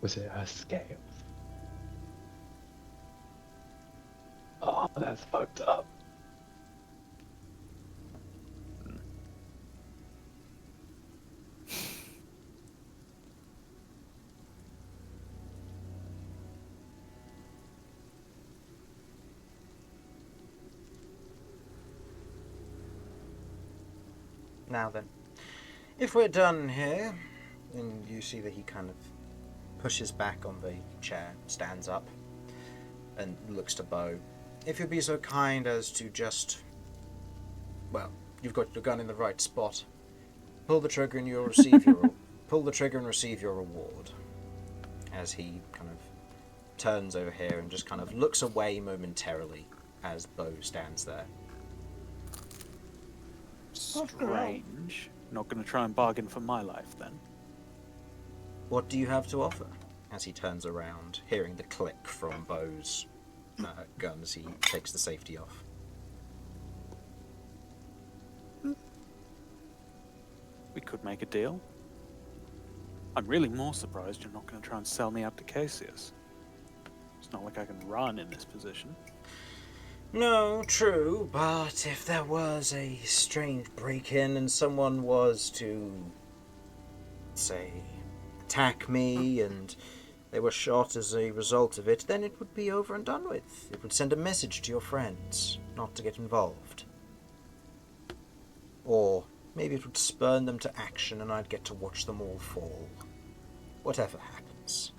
Was it her scales? Oh, that's fucked up. Now then, if we're done here, then you see that he kind of pushes back on the chair, stands up, and looks to Beau. If you'd be so kind as to just... Well, you've got your gun in the right spot. Pull the trigger and you'll receive your... Pull the trigger and receive your reward. As he kind of turns over here and just kind of looks away momentarily as Beau stands there. Strange. Not going to try and bargain for my life, then? What do you have to offer? As he turns around, hearing the click from Beau's gun as he takes the safety off. We could make a deal. I'm really more surprised you're not going to try and sell me out to Cassius. It's not like I can run in this position. No, true, but if there was a strange break-in and someone was to, say, attack me and they were shot as a result of it, then it would be over and done with. It would send a message to your friends not to get involved. Or maybe it would spurn them to action and I'd get to watch them all fall. Whatever happens.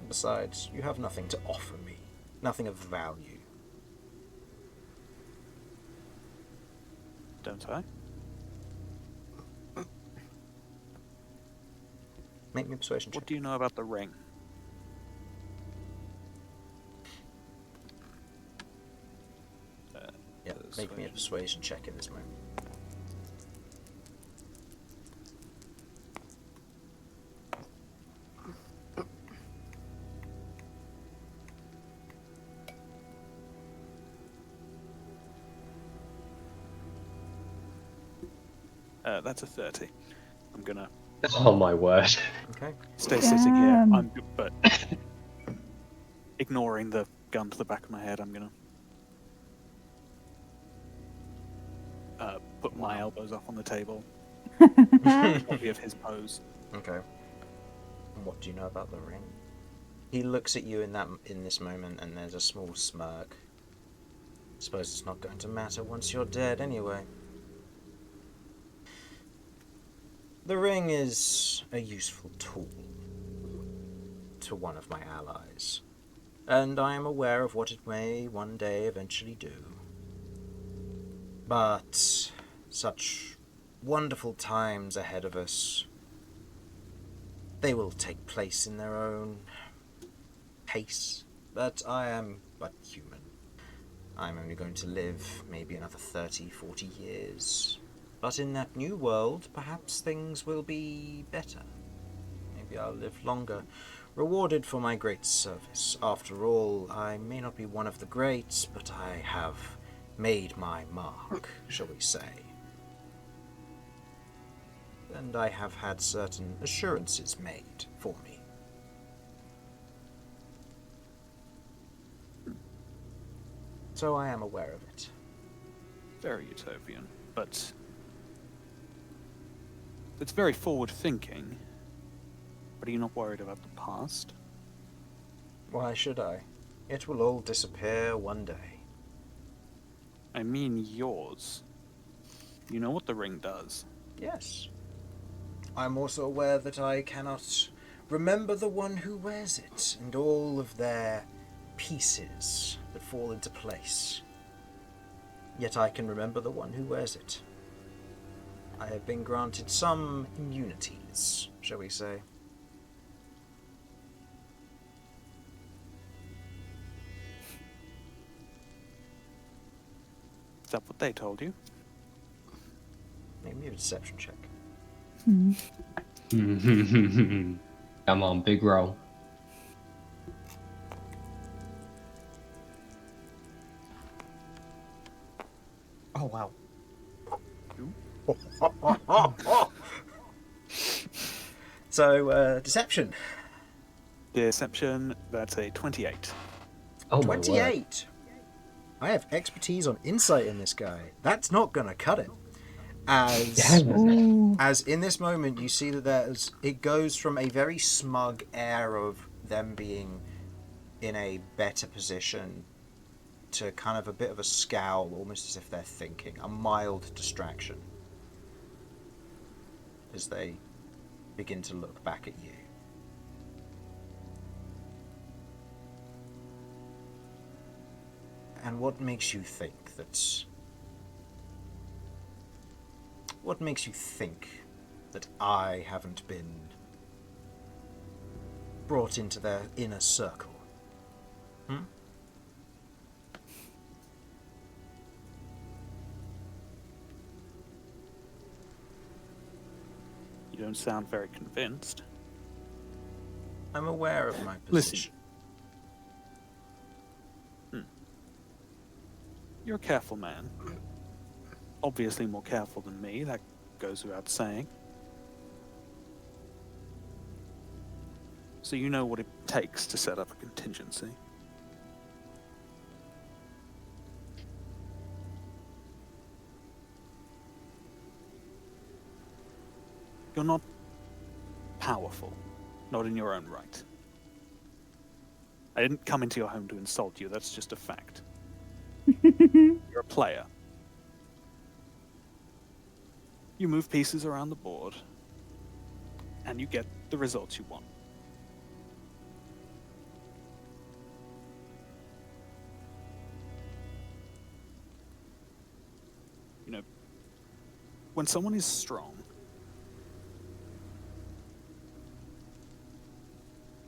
Besides, you have nothing to offer me. Nothing of value. Don't I? Make me a persuasion check. What do you know about the ring? Yeah, make me a persuasion check in this moment. That's a 30. I'm gonna Oh my word. Okay. stay sitting here. Damn. But ignoring the gun to the back of my head, I'm gonna put my elbows up on the table. Copy of his pose. Okay. And what do you know about the ring? He looks at you in this moment, and there's a small smirk. Suppose it's not going to matter once you're dead, anyway. The ring is a useful tool. to one of my allies, and I am aware of what it may one day eventually do. But such wonderful times ahead of us, they will take place in their own pace, but I am but human. I'm only going to live maybe another 30, 40 years. But in that new world, perhaps things will be better. Maybe I'll live longer, rewarded for my great service. After all, I may not be one of the greats, but I have made my mark, shall we say. And I have had certain assurances made for me. So I am aware of it. Very utopian, but it's very forward-thinking. But are you not worried about the past? Why should I? It will all disappear one day. I mean yours. You know what the ring does. Yes. I'm also aware that I cannot remember the one who wears it, and all of their pieces that fall into place. Yet I can remember the one who wears it. I have been granted some immunities, shall we say. Is that what they told you? Make me a deception check. Come on, big roll. Oh, wow. So, deception. Deception, that's a 28. Oh my word. 28. I have expertise on insight in this guy. That's not gonna cut it. As in this moment, you see that it goes from a very smug air of them being in a better position to kind of a bit of a scowl, almost as if they're thinking, a mild distraction, as they begin to look back at you. And what makes you think that... What makes you think that I haven't been brought into their inner circle? You don't sound very convinced. I'm aware of my Listen. position. You're a careful man. Obviously more careful than me, that goes without saying. So you know what it takes to set up a contingency. You're not powerful, not in your own right. I didn't come into your home to insult you, that's just a fact. You're a player. You move pieces around the board, and you get the results you want. You know, when someone is strong,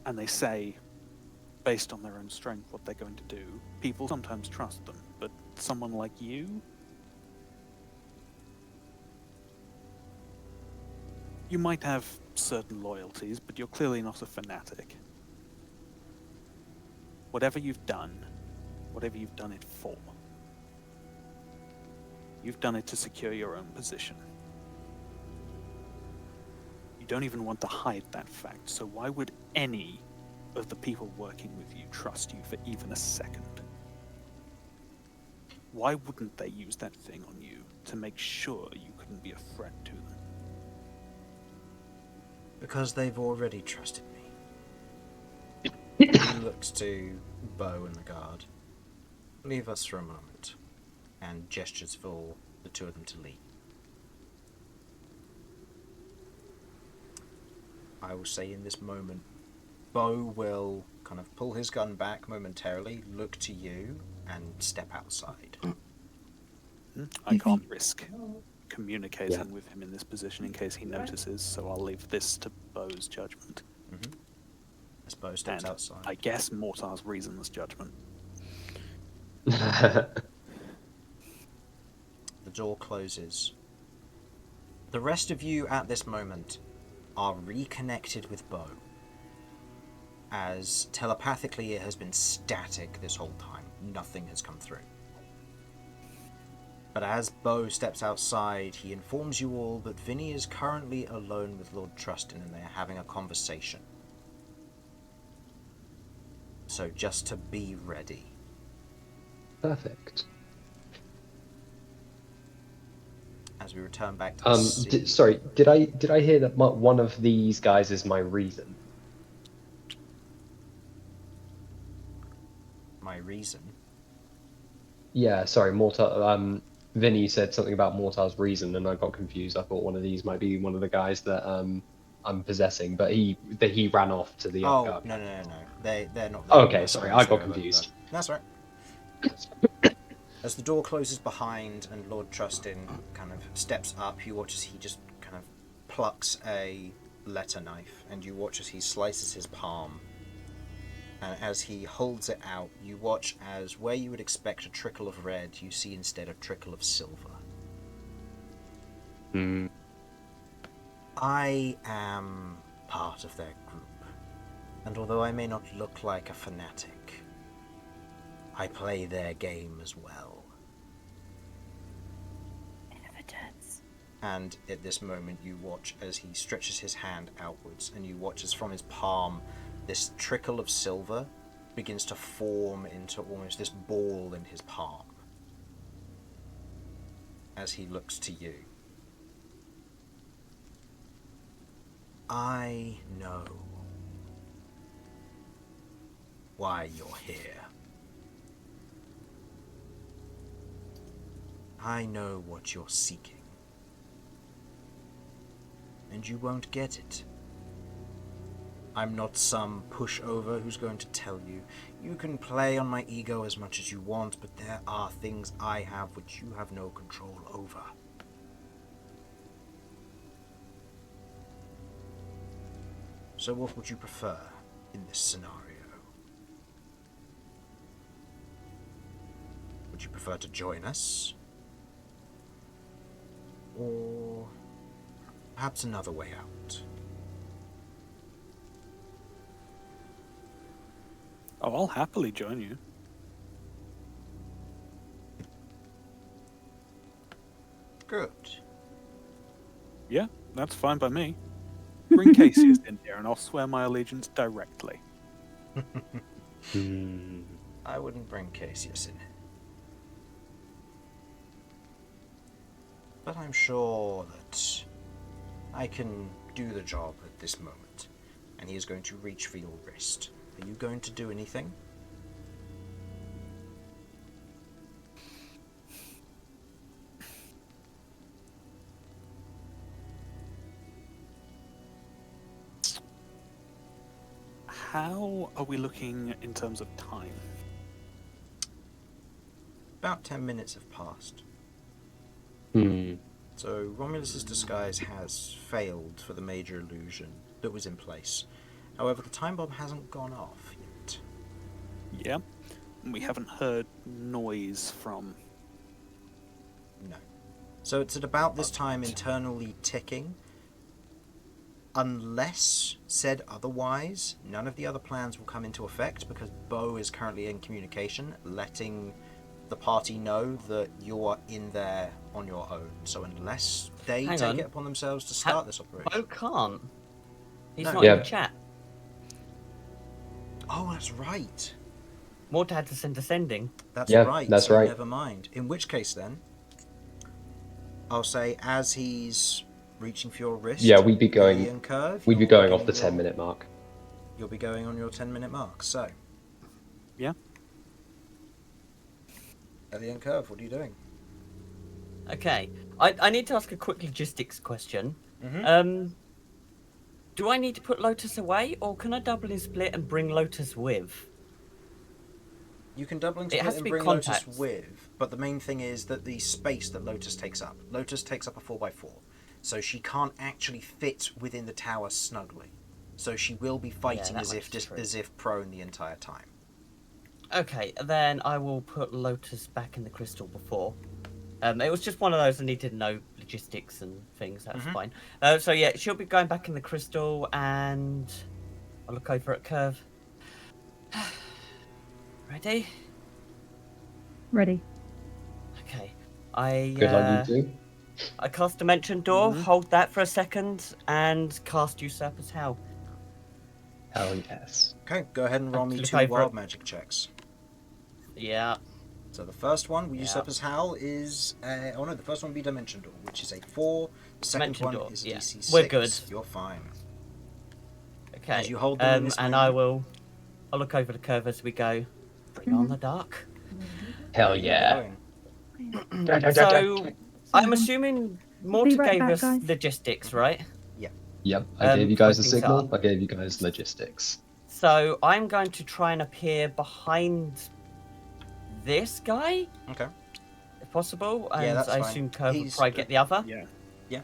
and they say, based on their own strength, what they're going to do, people sometimes trust them. But someone like you, you might have certain loyalties, but you're clearly not a fanatic. Whatever you've done it for, you've done it to secure your own position. You don't even want to hide that fact, so why would any of the people working with you trust you for even a second? Why wouldn't they use that thing on you to make sure you couldn't be a threat to them? Because they've already trusted me. He looks to Beau and the guard. Leave us for a moment, and gestures for the two of them to leave. I will say in this moment, Beau will kind of pull his gun back momentarily, look to you, and step outside. I can't risk communicating with him in this position in case he notices, so I'll leave this to Beau's judgment. As Beau steps And outside. I guess Mortar's reasonless judgment. The door closes. The rest of you at this moment are reconnected with Beau, as telepathically it has been static this whole time. Nothing has come through. But as Beau steps outside, he informs you all that Vinny is currently alone with Lord Trustin and they are having a conversation. So just to be ready. Perfect. As we return back to the sea. Sorry, did I hear that one of these guys is my reason? My reason? Yeah, sorry, Mortar. Vinny said something about Mortar's reason, and I got confused. I thought one of these might be one of the guys that I'm possessing, but he ran off to the other guy. No. They're not. Okay, sorry, I got confused. That's right. As the door closes behind and Lord Trustin kind of steps up, you watch as he just kind of plucks a letter knife, and you watch as he slices his palm. And as he holds it out, you watch as where you would expect a trickle of red, you see instead a trickle of silver. I am part of their group, and although I may not look like a fanatic, I play their game as well. Evidence. And at this moment you watch as he stretches his hand outwards, and you watch as from his palm this trickle of silver begins to form into almost this ball in his palm as he looks to you. I know why you're here. I know what you're seeking. And you won't get it. I'm not some pushover who's going to tell you. You can play on my ego as much as you want, but there are things I have which you have no control over. So what would you prefer in this scenario? Would you prefer to join us? Or perhaps another way out? Oh, I'll happily join you. Good. Yeah, that's fine by me. Bring Cassius in here and I'll swear my allegiance directly. I wouldn't bring Cassius in. But I'm sure that I can do the job at this moment. And he is going to reach for your wrist. Are you going to do anything? How are we looking in terms of time? About 10 minutes have passed. So Romulus's disguise has failed for the major illusion that was in place. However, the time bomb hasn't gone off yet. Yeah. We haven't heard noise from... No. So it's at about this time internally ticking. Unless said otherwise, none of the other plans will come into effect because Beau is currently in communication, letting the party know that you're in there on your own. So unless they take it upon themselves to start this operation. Beau can't. He's No. not in the chat. Oh, that's right. Mortar had to send a sending. That's Yeah, right. that's so right. Never mind. In which case then, I'll say as he's reaching for your wrist. Yeah, we'd be going. Vinny and Kirv, We'd be you're going off the beginning 10-minute mark. You'll be going on your 10-minute mark. So. Yeah. Ellie and Kirv, what are you doing? Okay. I need to ask a quick logistics question. Do I need to put Lotus away, or can I double and split and bring Lotus with? You can double and It split has to and be bring contacts. Lotus with, but the main thing is that the space that Lotus takes up. Lotus takes up a 4x4, so she can't actually fit within the tower snugly. So she will be fighting that as if much is true. as if prone the entire time. Okay, then I will put Lotus back in the crystal before. It was just one of those I needed to know logistics and things. That's fine. So yeah, she'll be going back in the crystal, and I'll look over at Kirv. Ready? Ready. Okay. I Good luck, you two. I cast Dimension Door. Hold that for a second, and cast Usurper's Hell. Hell yes. Okay, go ahead and roll me Look 2 over wild it. magic checks. Yeah. So the first one, Yeah. Usurper's Howl, is... the first one will be Dimension Door, which is a 4. The second Dimension one Door, is a yeah. DC 6. We're good. You're fine. Okay. As you hold them in this and moment- I'll look over the Curve as we go. Bring on the dark. Hell Where are you yeah. going? So I'm assuming Mortar right gave back, us guys. logistics, right? Yep, I gave you guys the Twisting signal. Star. I gave you guys logistics. So I'm going to try and appear behind this guy, Okay. if possible, Yeah, and that's I fine. assume Curve will He's- probably get the other. Yeah. Yeah.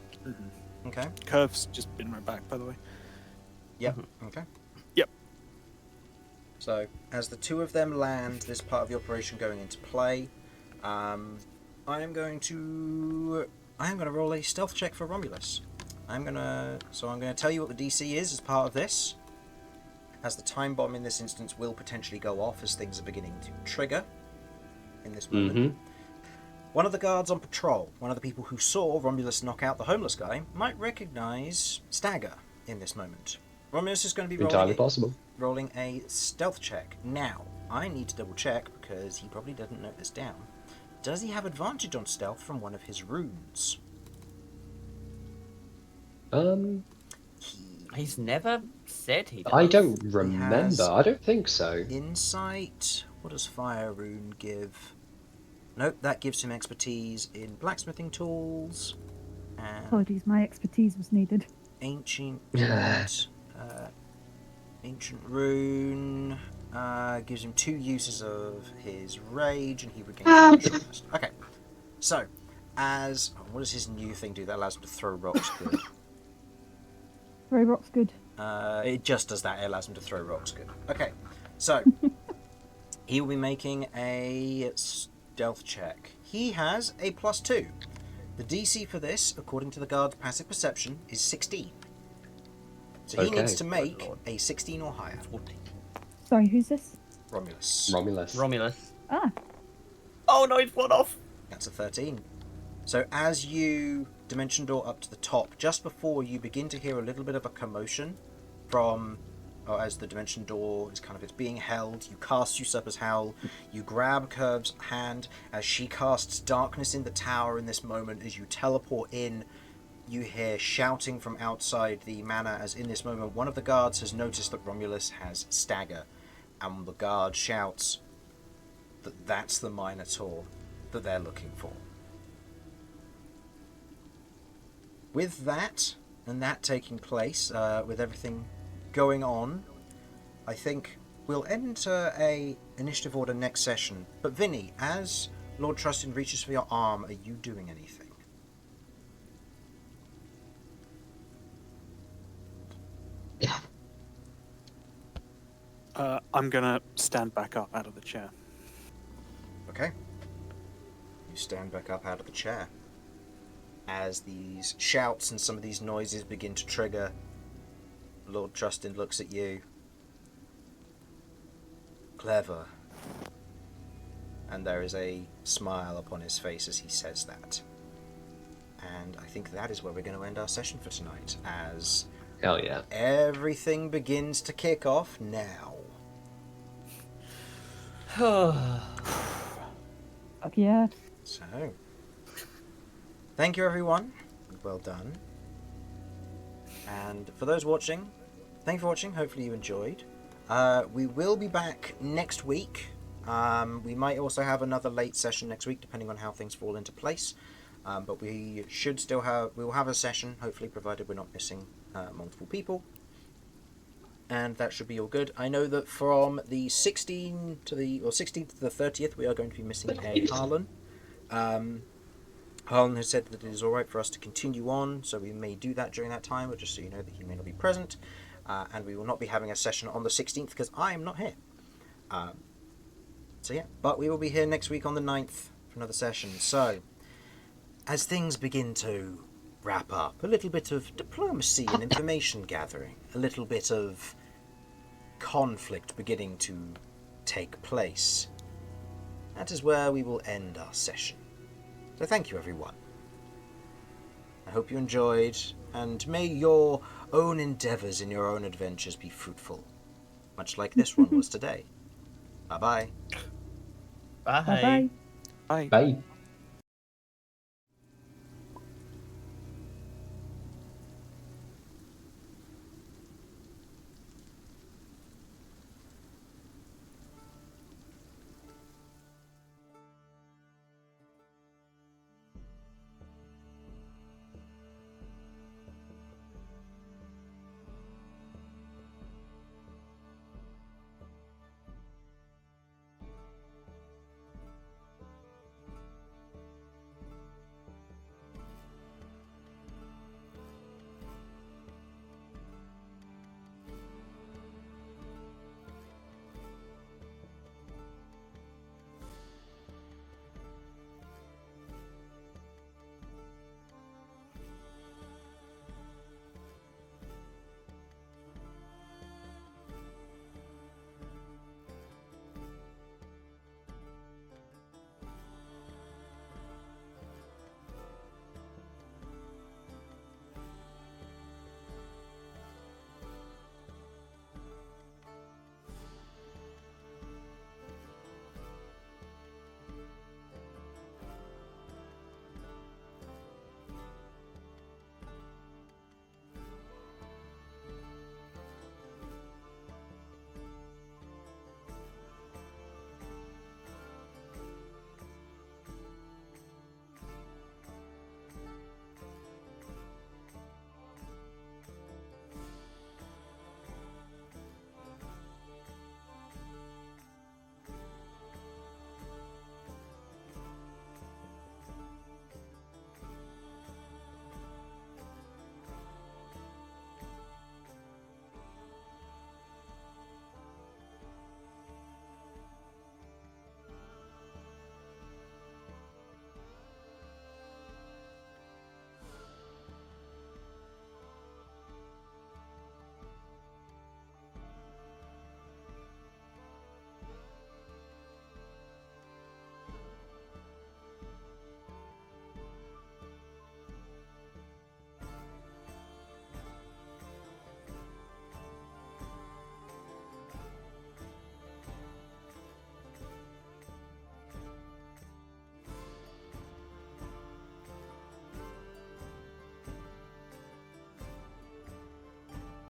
Okay. Curve's just been right back, by the way. Yep. Okay. Yep. So, as the two of them land this part of the operation going into play, I am going to roll a stealth check for Romulus. I'm going to tell you what the DC is as part of this, as the time bomb in this instance will potentially go off as things are beginning to trigger in this moment. One of the guards on patrol, one of the people who saw Romulus knock out the homeless guy, might recognise Stagger in this moment. Romulus is going to be Entirely possible. rolling a stealth check. Now, I need to double check because he probably didn't note this down. Does he have advantage on stealth from one of his runes? He's never said he does. I don't remember. I don't think so. Insight. What does fire rune give? Nope, that gives him expertise in blacksmithing tools and Apologies, my expertise was needed. ancient rune. Gives him 2 uses of his rage, and he regains shortness. Okay, so what does his new thing do that allows him to throw rocks good? Throw rocks good. It just does that. It allows him to throw rocks good. Okay, so he will be making a stealth check. He has a +2. The DC for this, according to the guard's passive perception, is 16. So he needs to make a 16 or higher. 14. Sorry, who's this? Romulus. Romulus. Ah, Oh no, he's one off. That's a 13. So as you dimension door up to the top, just before you begin to hear a little bit of a commotion as the dimension door is it's being held, you cast Usurper's Howl, you grab Kirv's hand as she casts darkness in the tower in this moment. As you teleport in, you hear shouting from outside the manor, as in this moment one of the guards has noticed that Romulus has stagger, and the guard shouts that that's the Minotaur that they're looking for. With that, and that taking place, with everything going on, I think we'll enter a initiative order next session. But Vinny, as Lord Trustin reaches for your arm, are you doing anything? I'm gonna stand back up out of the chair. Okay. You stand back up out of the chair. As these shouts and some of these noises begin to trigger, Lord Trustin looks at you. Clever. And there is a smile upon his face as he says that. And I think that is where we're going to end our session for tonight, as Hell yeah. everything begins to kick off now. fuck yeah. So, thank you everyone. Well done. And for those watching, thank you for watching. Hopefully you enjoyed. We will be back next week. We might also have another late session next week, depending on how things fall into place. But we will have a session, hopefully, provided we're not missing multiple people. and that should be all good. I know that from the 16th to the 30th, we are going to be missing a Harlan. Harlan has said that it is all right for us to continue on, so we may do that during that time, but just so you know that he may not be present. And we will not be having a session on the 16th because I am not here. So yeah, but we will be here next week on the 9th for another session. So, as things begin to wrap up, a little bit of diplomacy and information gathering, a little bit of conflict beginning to take place, that is where we will end our session. So thank you, everyone. I hope you enjoyed, and may your own endeavours in your own adventures be fruitful, much like this one was today. Bye-bye. Bye. Bye bye. Bye. Bye.